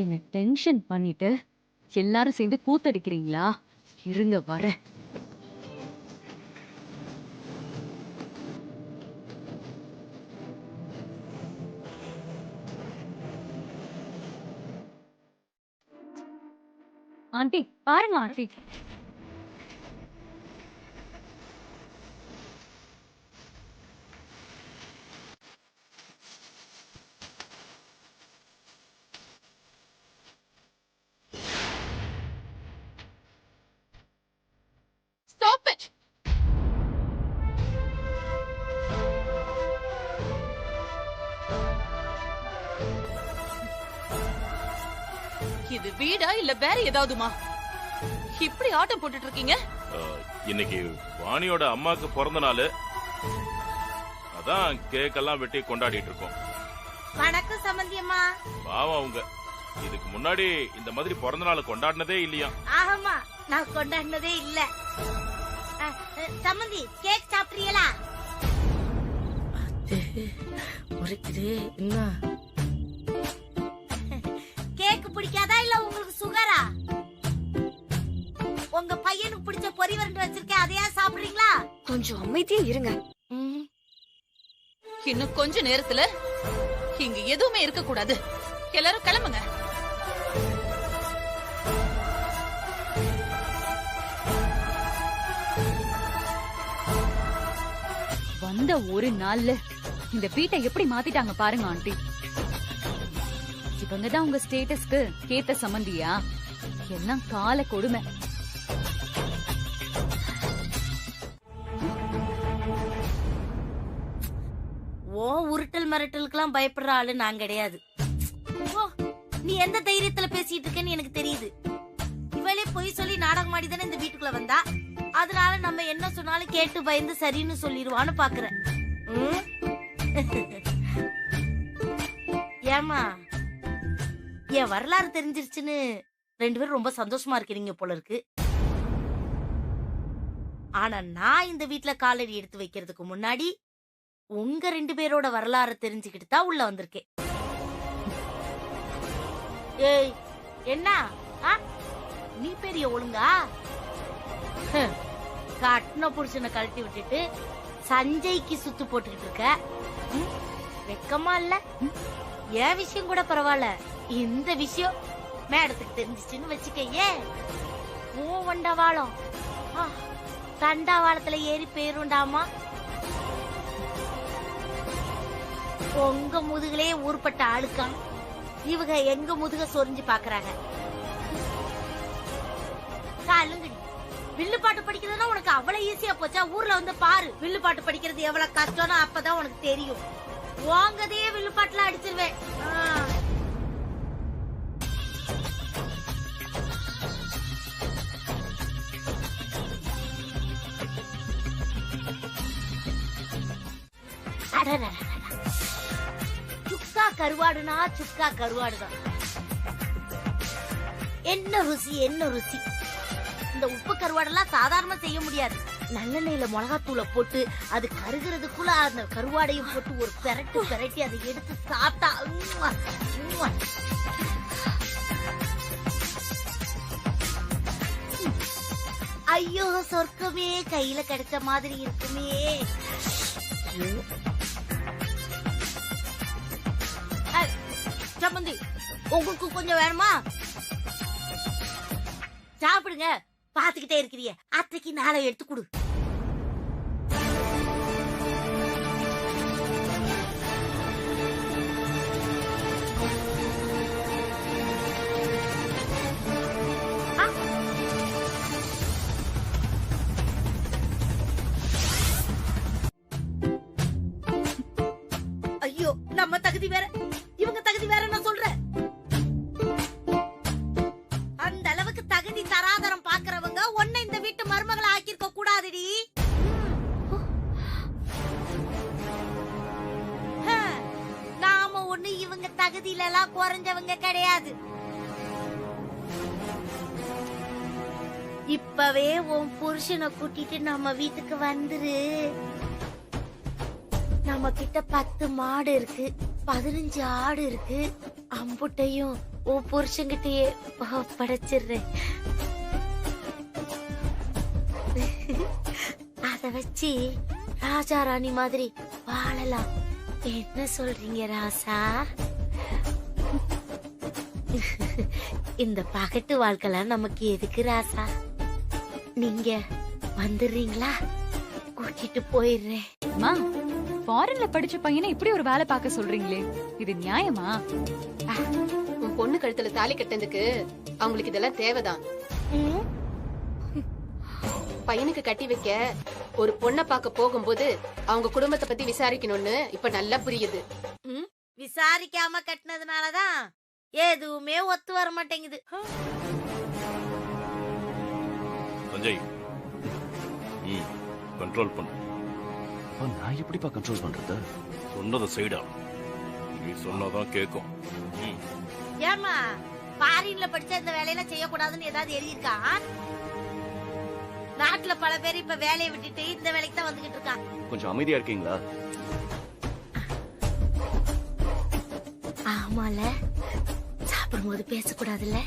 என்ன டென்ஷன் பண்ணிட்டு எல்லாரும் சேர்ந்து கூத்தடிக்கிறீங்களா? இருங்க வரேன். ஆண்டி பாருங்க ஆண்டி. Stop it! இது வீடா இல்ல வேற ஏதாவதுமா? இப்படி ஆட்டம் போட்டுட்டு இருக்கீங்க? இன்னைக்கு வாணியோட அம்மாக்கு பிறந்த நாள், அதான் கேக்கெல்லாம் வெட்டி கொண்டாடிட்டு இருக்கோம். வணக்கம் சம்பந்தி அம்மா. பாவம் அவங்க இதுக்கு முன்னாடி இந்த மாதிரி பிறந்த நாள் கொண்டாடினதே இல்லையா? ஆமா, நான் கொண்டாடினதே இல்ல. சம்பந்தி கேக் சாப்பிடுறீங்களா? கேக் பிடிக்காதா இல்ல உங்களுக்கு சுகரா? உங்க பையனுக்கு பிடிச்ச பொரி வரைந்து வச்சிருக்கேன், அதையா சாப்பிடுறீங்களா? கொஞ்சம் அமைதியா இருங்க. இன்னும் கொஞ்ச நேரத்துல இங்க எதுவுமே இருக்க கூடாது. எல்லாரும் கிளம்புங்க. வந்த ஒரு நாள்ல இந்த வீட்டை எப்படி மாத்திட்டாங்க பாருங்க ஆண்டி. இவங்கதான் உங்க ஸ்டேட்டஸ்க்கு கேத்த சம்பந்தியா? எல்லாம் கால கொடுமை. ஓ உருட்டல் மிரட்டலுக்கெல்லாம் பயப்படுற ஆளு நான் கிடையாது. ஓ, நீ எந்த தைரியத்துல பேசிட்டு இருக்கேன்னு எனக்கு தெரியுது. இவளே பொய் சொல்லி நாடகம் ஆடி தானே இந்த வீட்டுக்குள்ள வந்தா. அதனால நம்ம என்ன சொன்னாலும் கேட்டு பயந்து சரின்னு சொல்லிடுவான்னு பாக்குறேன். ஏமா என் வரலாறு தெரிஞ்சிருச்சுன்னு 2 பேரும் ரொம்ப சந்தோஷமா இருக்கிறீங்க போல இருக்கு. ஆனா நான் இந்த வீட்டுல காலடி எடுத்து வைக்கிறதுக்கு முன்னாடி உங்க 2 பேரோட வரலாறு தெரிஞ்சுக்கிட்டு தான் உள்ள வந்திருக்கேன். ஏய் என்ன நீ பெரிய ஒழுங்கா? கட்டின புருஷனை கழட்டி விட்டுட்டு சஞ்சய்க்கு சுத்து போட்டுக்கிட்டு இருக்க. வெக்கமா இல்ல? என் விஷயம் கூட பரவாயில்ல, இந்த விஷயம் மேடத்துக்கு தெரிஞ்சிச்சுன்னு வச்சுக்கையே, வண்டவாளம் தண்டாவாளத்துல ஏறி பேருண்டாமா. உங்க முதுகிலே ஊர்பட்ட ஆளுக்கா இவங்க எங்க முதுக சொரிஞ்சு பாக்குறாங்க. காலுங்கடி, வில்லு பாட்டு படிக்கிறதுனா உனக்கு அவ்வளவு ஈஸியா போச்சா? ஊர்ல வந்து பாரு, வில்லு பாட்டு படிக்கிறது எவ்வளவு கஷ்டம்னு அப்பதான் உனக்கு தெரியும். வாங்கதையே வில்லு பாட்டுல அடிச்சிருவேன். சுக்கா கருவாடுனா சுக்கா கருவாடுதான். என்ன ருசி, என்ன ருசி! இந்த உப்பு கருவாடெல்லாம் சாதாரணமா செய்ய முடியாது. நல்லெண்ணெயில மிளகாத்தூளை போட்டு அது கருகிறதுக்குள்ள அந்த கருவாடையும் போட்டு ஒரு பெரட்டு பெரட்டி அதை எடுத்து சாப்பிட்டா ஐயோ சொர்க்கமே கையில கிடைச்ச மாதிரி இருக்குமே. சம்பந்தி உங்களுக்கு கொஞ்சம் வேணுமா? சாப்பிடுங்க, பாத்துக்கிட்டே இருக்கிறிய. அத்தைக்கு நாளை எடுத்து கொடு. ஐயோ, நம்ம தகுதி வேற, இவங்க தகுதி வேற. நான் சொல்றேன், அந்த அளவுக்கு தகுதி தராதரம் பாக்குறவங்க ஒன்ன இந்த வீட்டு மருமகளை ஆக்கியிருக்க கூடாதுடி. நாம ஒண்ணு இவங்க தகுதியில எல்லாம் குறைஞ்சவங்க கிடையாது. இப்பவே உன் புருஷனை கூட்டிட்டு நம்ம வீட்டுக்கு வந்துரு. நம்ம கிட்ட 10 மாடு இருக்கு, 15 ஆடு இருக்கு. அம்புட்டையும் உன் புருஷன்கிட்டயே படைச்சிடுறேன். அத வச்சு ராஜா ராணி மாதிரி வாழலாம். என்ன சொல்றீங்க ராசா? இந்த பகட்டு வாழ்க்கைலாம் நமக்கு எதுக்கு ராசா? நீங்க வந்துடுறீங்களா? கூட்டிட்டு போயிடுறேன். ஃபாரின்ல படிச்ச பையனை இப்படி ஒரு வேலை பார்க்க சொல்றீங்களே, இது நியாயமா? உன் பொண்ணு கழுத்துல தாலி கட்டதுக்கு அவங்களுக்கு இதெல்லாம் தேவைதான். பையனுக்கு கட்டி வைக்க ஒரு பொண்ணை பார்க்க போகும்போது அவங்க குடும்பத்தை பத்தி விசாரிக்கணும்னு இப்ப நல்லா புரியுது. விசாரிக்காம கட்டினதுனாலதான் எதுவுமே ஒத்து வர மாட்டேங்குது. சஞ்சய், கண்ட்ரோல் பண்ணு. நான் எப்படிப்பா கண்ட்ரோல் பண்றது? சொன்னதை செய்டா. நீ சொன்னாதான் கேட்கும். ஏமா ஃபாரின்ல படிச்ச இந்த வேலையெல்லாம் செய்யக்கூடாதுன்னு ஏதாவது எழுதியிருக்கா? நாட்டுல பல பேர் இப்ப வேலையை விட்டுட்டு இந்த வேலைக்கு தான் வந்துகிட்டு இருக்கான். கொஞ்சம் அமைதியா இருக்கீங்களா? ஆமால, சாப்பிடும்போது பேசக்கூடாதுல்ல.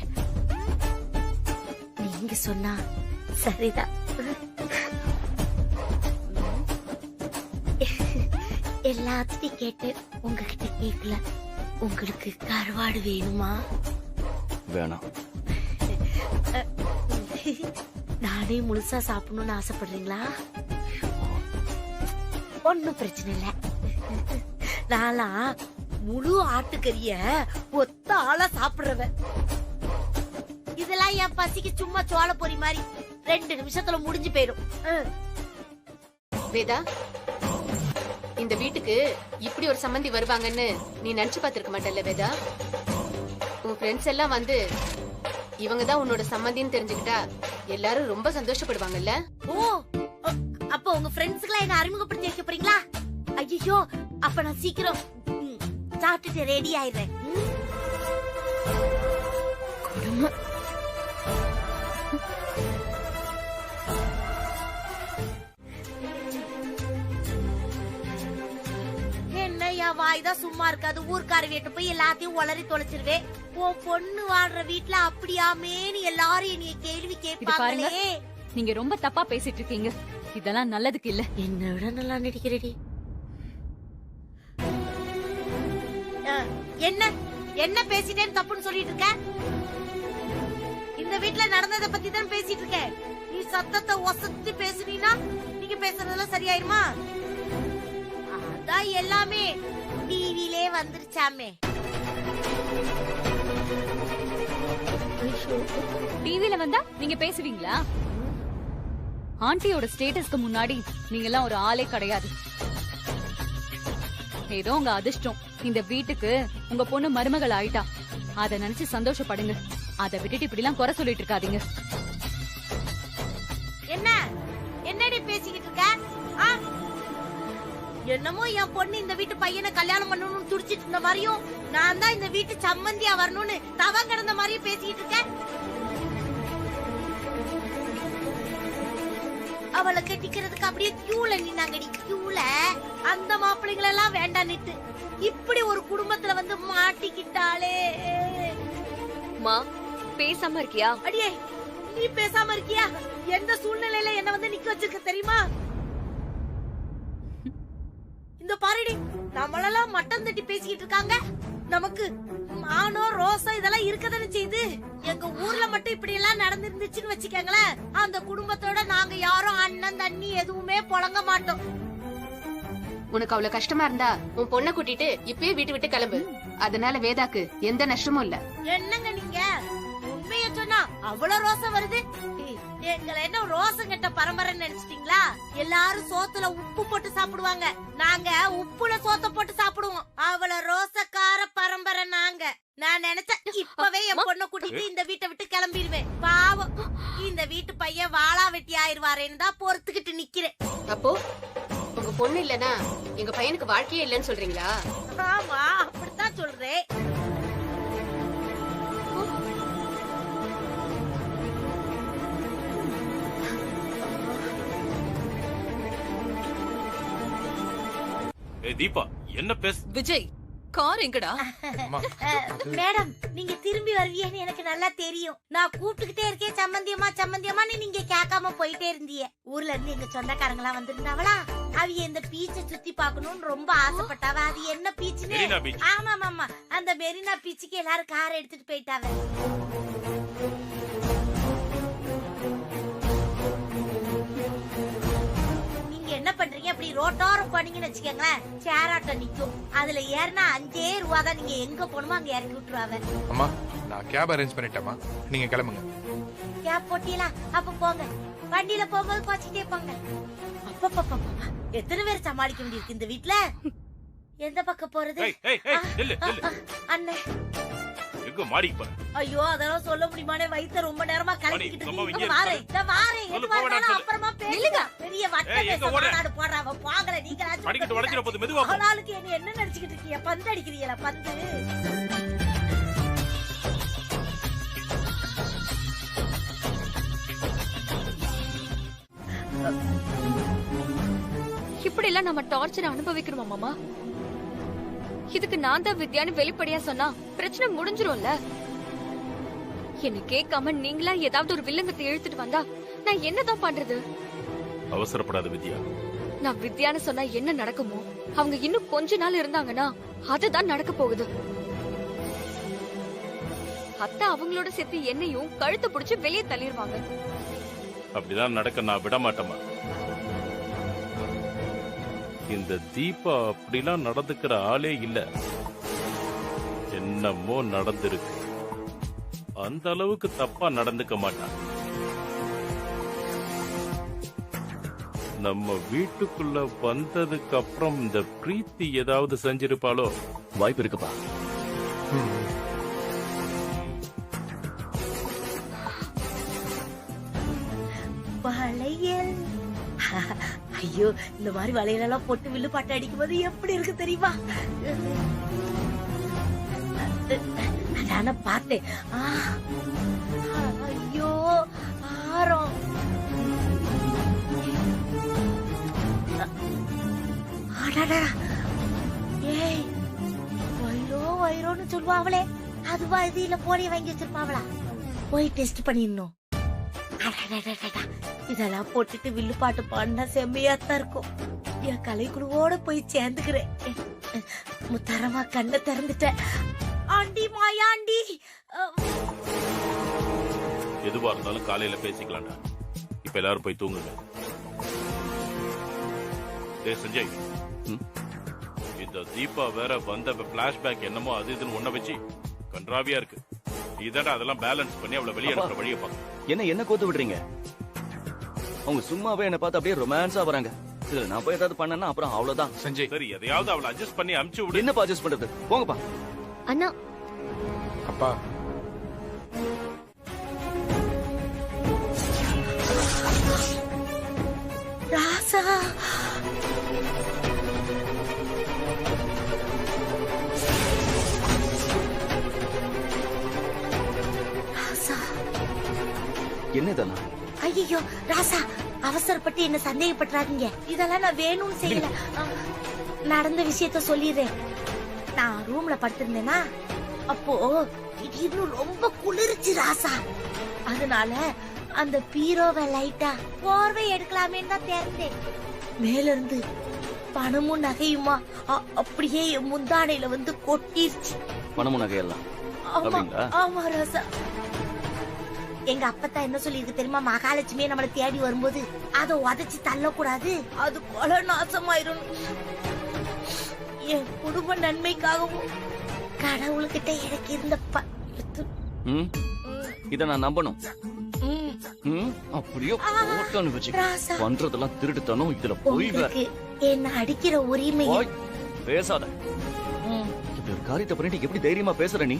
நீங்க சொன்னா சரிதான். எல்லாத்தையும் கேட்டு உங்ககிட்ட கேட்கல. உங்களுக்கு கருவாடு வேணுமா? வேணாம். நானே முழுசா சாப்பிடணும்னு ஆசைப்படுறீங்களா? ஒன்னும் பிரச்சனை இல்ல. நானா முழு ஆட்டுக்கறிய ஒத்த ஆளா சாப்பிடுறவன். இதெல்லாம் என் பசிக்கு சும்மா சோள பொரி மாதிரி 2 நிமிஷத்துல முடிஞ்சு போயிடும். வேதா, இந்த வீட்டுக்கு இப்படி ஒரு சம்பந்தி வருவாங்கன்னு நீ நினைச்சு பார்த்திருக்க மாட்டல்ல வேதா? உன் ஃப்ரெண்ட்ஸ் எல்லாம் வந்து இவங்க தான் உன்னோட சம்பந்தின்னு தெரிஞ்சுக்கிட்டா எல்லாரும் ரொம்ப சந்தோஷப்படுவாங்கல்ல? ஓ, அப்ப உங்க ஃப்ரெண்ட்ஸ்க்குலாம் என்ன அறிமுகப்படுத்தி வைக்க போறீங்களா? ஐயோ, அப்ப நான் சீக்கிரம் சாப்பிட்டுட்டு ரெடி ஆயிடுறேன். கொடுமை. என்னையா வாய்தான் சும்மா இருக்காது. ஊர்க்கார வீட்டு போய் எல்லாத்தையும் உளறி தொலைச்சிருவேன். உன் பொண்ணு வாழ்ற வீட்டுல அப்படியாமேன்னு எல்லாரும் என்னைய கேள்வி கேட்பாங்களே. நீங்க ரொம்ப தப்பா பேசிட்டு இருக்கீங்க. இதெல்லாம் நல்லதுக்கு இல்ல. என்னை விட நல்லா நடிக்கிறடி. என்ன என்ன பேசிட்டேன்னு தப்புன்னு சொல்லிட்டு இருக்க? இந்த வீட்டுல நடந்ததை பத்தி தான் பேசிட்டு இருக்கேன். நீ சத்தத்தை ஒசத்தி பேசுனீனா நீங்க பேசுறதெல்லாம் சரியாயிருமா? அதான் எல்லாமே டிவிலே வந்துருச்சாமே. டிவில வந்தா நீங்க பேசுவீங்களா? ஆண்டியோட ஸ்டேட்டஸ்க்கு முன்னாடி நீங்க எல்லாம் ஒரு ஆளே கிடையாது. ஏதோ உங்க அதிர்ஷ்டம் இந்த வீட்டுக்கு உங்க பொண்ணு மருமகள் ஆயிட்டா. அத நினைச்சு சந்தோஷப்படுங்க. அத விட்டுட்டு இப்படி எல்லாம் குறை சொல்லிட்டு இருக்காதீங்க. என்ன என்னடி பேசிக்கிட்டு இருக்க? என்னமோ என் பொண்ணு இந்த வீட்டு பையனை கல்யாணம் பண்ணணும்னு துடிச்சிட்டு இருந்த மாதிரியும், நான் தான் இந்த வீட்டு சம்மந்தியா வரணும்னு தவம் கிடந்த மாதிரியும் பேசிக்கிட்டு இருக்க. அவளை கட்டிக்கிறதுக்கு அப்படியே கியூல நின்னாங்கடி. கியூல அந்த மாப்பிள்ளைகள் எல்லாம் வேண்டாம் நிட்டு இப்படி ஒரு குடும்பத்துல வந்து மாட்டிக்கிட்டாளே. மா, பேசாம இருக்கியா? அடியே, நீ பேசாம இருக்கியா? எந்த சூழ்நிலையில என்ன வந்து நிக்க வச்சிருக்க தெரியுமா? இந்த பாருடி, நம்மளெல்லாம் மட்டம் தட்டி பேசிக்கிட்டு இருக்காங்க. நமக்கு மானம் ரோசம் இதெல்லாம் இருக்கதானே செய்யுது. எங்க ஊர்ல மட்டும் இப்படி எல்லாம் நடந்துருந்துச்சுன்னு வச்சுக்கோங்களேன், அந்த குடும்பத்தோட நாங்க யாரும் அண்ணன் தண்ணி எதுவுமே புழங்க மாட்டோம். உனக்கு அவ்வளவு கஷ்டமா இருந்தா உன் பொண்ணை கூட்டிட்டு இப்பயே வீட்டு விட்டு கிளம்பு. அதனால வேதாக்கு எந்த நஷ்டமும் இல்ல. என்னங்க நீங்க உண்மைய சொன்னா அவ்வளவு ரோசம் வருது? எங்களை என்ன ரோசம் கெட்ட பரம்பரைன்னு நினைச்சிட்டீங்களா? எல்லாரும் சோத்துல உப்பு போட்டு சாப்பிடுவாங்க, நாங்க உப்புல சோத்த போட்டு சாப்பிடுவோம். அவ்வளவு ரோசக்கார பரம்பரை நாங்க. நான் நினைச்சேன் இப்பவே என் பொண்ணை கூட்டிட்டு இந்த வீட்டை விட்டு கிளம்பிடுவேன். பாவம், இந்த வீட்டு பையன் வாளா வெட்டி ஆயிருவாரேன்னு தான் பொறுத்துக்கிட்டு நிக்கிறேன். அப்போ உங்க பொண்ணு இல்லனா எங்க பையனுக்கு வாழ்க்கையே இல்லன்னு சொல்றீங்களா? ஆமா, அப்படித்தான் சொல்றேன். தீபா, என்ன பேச? விஜய், கார் எங்கடா? மேடம், நீங்க திரும்பி வருவீங்கன்னு எனக்கு நல்லா தெரியும். நான் கூப்பிட்டுக்கிட்டே இருக்கேன் சம்மந்தியமா சம்மந்தியமான்னு நீங்க கேட்காம போயிட்டே இருந்தீங்க. ஊர்ல இருந்து எங்க சொந்தக்காரங்களா வந்திருந்தாவளா? அவிய இந்த பீச்சை சுத்தி பாக்கணும்னு ரொம்ப ஆசைப்பட்டாவ. அது என்ன பீச்சுன்னு? ஆமா ஆமா, அந்த மெரினா பீச்சுக்கு எல்லாரும் கார் எடுத்துட்டு போயிட்டாவ. என்ன பண்றீங்க? அப்படி ரோட்டோரம் போனீங்கன்னு வச்சுக்கோங்களேன், சேராட்டம் நிக்கும். அதுல ஏறினா 5 ரூபா தான். நீங்க எங்க போகணுமோ அங்க இறக்கி விட்டுருவாங்க. அம்மா, நான் கேப் அரேஞ்ச் பண்ணிட்டேம்மா, நீங்க கிளம்புங்க. கேப் போட்டீங்களா? அப்ப போங்க. வண்டியில போகும்போது போச்சுட்டே போங்க. அப்பப்பா, எத்தனை பேர் சமாளிக்க முடியிருக்கு இந்த வீட்டுல? எந்த பக்கம் போறது? அண்ணே, எங்க எதுக்கு மாடிக்கு போற? ஐயோ அதெல்லாம் சொல்ல முடியுமானே? வயித்த ரொம்ப நேரமா கலக்கிட்டு அம்மா, இருக்கு. இங்க இங்க வாரேன், இரு. இந்த வாரேன். சொல்லு, எதுவா போவேணாம் இருந்தாலும் சொல்லு. அப்புறமா பேசுங்க. பெரிய வட்ட ஏய், எங்க பேச ஓட? மாநாடு போடுறாவ. பாங்கற நீங்க படிக்கிட்டு உடைச்சிட போது, மெதுவா போ. ஆளாளுக்கு என்ன நினைச்சுக்கிட்டு இருக்கீங்க? பந்து அடிக்கிறீங்களா? பந்து இப்படி எல்லாம் நம்ம டார்ச்சர் அனுபவிக்கணுமா மாமா? இதுக்கு நான் தான் வித்யான்னு வெளிப்படையா சொன்னா பிரச்சனை முடிஞ்சிரும்ல. என்ன கேட்காம நீங்களா ஏதாவது ஒரு வில்லங்கத்தை இழுத்துட்டு வந்தா நான் என்னதான் பண்றது? அவசரப்படாத வித்யா. நான் வித்யான்னு சொன்னா என்ன நடக்குமோ அவங்க இன்னும் கொஞ்ச நாள் இருந்தாங்கன்னா அதுதான் நடக்க போகுது. அத்தை அவங்களோட சேர்த்து என்னையும் கழுத்தை பிடிச்சு வெளியே தள்ளிடுவாங்க. அப்படிதான் நடக்க நான் விட மாட்டேமா. இந்த தீபா அப்படிலாம் நடந்துக்கிற ஆளே இல்ல. என்னமோ நடந்திருக்கு. அந்த அளவுக்கு தப்பா நடந்துக்க மாட்டான். நம்ம வீட்டுக்குள்ள வந்ததுக்கு அப்புறம் இந்த பிரீத்தி ஏதாவது செஞ்சிருப்பாளோ? வாய்ப்பு இருக்குப்பா. வளையல். ஐயோ இந்த மாதிரி வளையலெல்லாம் போட்டு வில்லு பாட்டு அடிக்கும் போது எப்படி இருக்கு தெரியுமா? அதான பார்த்தேன். ஐயோ ஆரம். ஏய் வைரோன்னு சொல்லுவாங்களே, அதுவா இது இல்ல போலிய வாங்கி வச்சிருப்பாங்களா? போய் டெஸ்ட் பண்ணிடணும். இதெல்லாம் போட்டுட்டு வில்லு பாட்டு பாடினா செம்மையாத்தான் இருக்கும். என் கலைக்குழுவோட போய் சேர்ந்துக்கிறேன். முத்தரமா கண்ணை திறந்துட்டேன். ஆண்டி மாயாண்டி. எதுவா இருந்தாலும் காலையில பேசிக்கலாம்டா. இப்ப எல்லாரும் போய் தூங்குங்க. டேய் சஞ்சய், இந்த தீபா வேற வந்த பிளாஷ்பேக் என்னமோ அது இதுன்னு ஒன்ன வச்சு கன்றாவியா இருக்கு. இதடா அதெல்லாம் பேலன்ஸ் பண்ணி அவளை வெளியே அனுப்புற வழியை பாக்க. என்ன கோத்து விடுறீங்க? அவங்க சும்மாவே என்ன பார்த்து அப்படியே ரொமான்ஸா வராங்க. இதுல நான் போய் ஏதாவது பண்ணனா அப்புறம் அவ்வளவுதான். சஞ்சய் சரி, எதையாவது அவளை அட்ஜஸ்ட் பண்ணி அனுப்பிச்சு விடு. என்னப்பா அட்ஜஸ்ட் பண்றது? போங்கப்பா. அண்ணா அப்பா ராசா. என்ன இதெல்லாம்? ஐயோ ராசா, அவசரப்பட்டு என்ன சந்தேகப்பட்டுறாதீங்க. இதெல்லாம் நான் வேணும்னு செய்யல. நடந்த விஷயத்த சொல்லிடுறேன். நான் ரூம்ல படுத்திருந்தேனா, அப்போ திடீர்னு ரொம்ப குளிர்ச்சு ராசா. அதனால அந்த பீரோவை லைட்டா போர்வை எடுக்கலாமேன்னு தான் திறந்தேன். மேல இருந்து பணமும் நகையுமா அப்படியே என் முந்தானையில வந்து கொட்டிருச்சு. பணமும் நகையெல்லாம்? அப்படிங்களா? ஆமா ராசா. எங்க அப்பத்தா என்ன சொல்லிருக்கு தெரியுமா? மகாலட்சுமியே நம்மளை தேடி வரும்போது அதை உதைச்சு தள்ளக்கூடாது, அது கொலை நாசமாயிரும். என் குடும்ப நன்மைக்காகவும் கடவுள்கிட்ட எனக்கு இருந்த இத நான் நம்பணும். அப்படியே போட்டோன்னு வச்சு பண்றதெல்லாம் திருட்டுத்தனம். இதுல போய் என்ன அடிக்கிற உரிமை பேசாத. இப்படி ஒரு காரியத்தை பண்ணிட்டு எப்படி தைரியமா பேசுற நீ?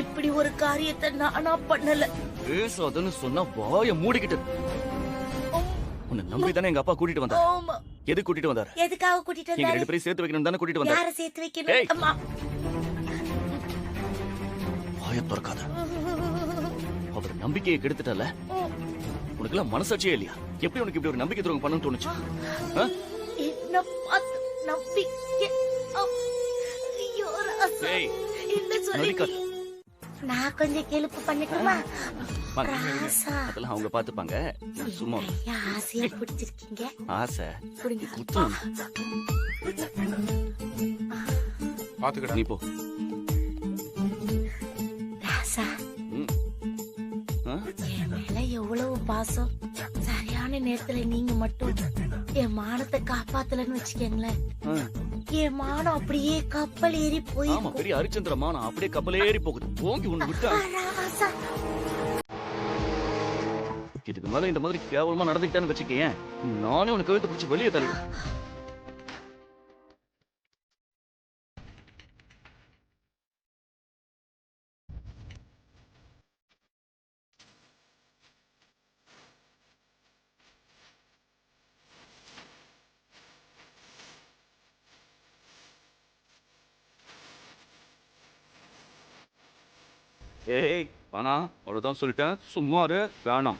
இப்படி ஒரு காரியத்தை நானா பண்ணல. பேசாதன்னு சொன்னா வாய மூடிக்கிட்டு. உன்னை நம்பி தானே எங்க அப்பா கூட்டிட்டு வந்தாரு. எது கூட்டிட்டு வந்தாரு? எதுக்காக கூட்டிட்டு வந்தாரு? ரெண்டு பேரும் சேர்த்து வைக்கணும் தானே கூட்டிட்டு வந்தாரு. யாரை சேர்த்து வைக்கணும்? அம்மா வாய திறக்காத. அவர் நம்பிக்கையை கெடுத்துட்டல. உனக்கு எல்லாம் மனசாட்சியே இல்லையா? எப்படி உனக்கு இப்படி ஒரு நம்பிக்கை துரோகம் பண்ணணும்னு தோணுச்சு? என்ன பார்த்து நம்பிக்கை? ஐயோ ராசா, என்ன சொல்றீங்க? நான் கொஞ்சம் கெலுப்பு பண்ணிட்டுமா? அதெல்லாம் அவங்க பாத்துப்பாங்க. சும்மா ஆசையா பிடிச்சிருக்கீங்க. ஆசை பாத்துக்கடா. நீ போ ராசா. என் மேல எவ்வளவு பாசம். சரியான நேரத்துல நீங்க மட்டும் என் மானத்தை காப்பாத்தலன்னு வச்சுக்கீங்களேன், என் மானம் அப்படியே கப்பல் ஏறி போய். ஆமா, பெரிய ஹரிச்சந்திர மானம் அப்படியே கப்பல் ஏறி போகுது. போங்கி ஒண்ணு விட்டா. இதுக்கு மேல இந்த மாதிரி கேவலமா நடந்துக்கிட்டான்னு வச்சுக்கேன், நானே உனக்கு கழுத்தை பிடிச்சி வெளியே தள்ளு. ஏய் வேணாம் அவ்வளோதான் சொல்லிட்டேன் சும்மா வேணாம்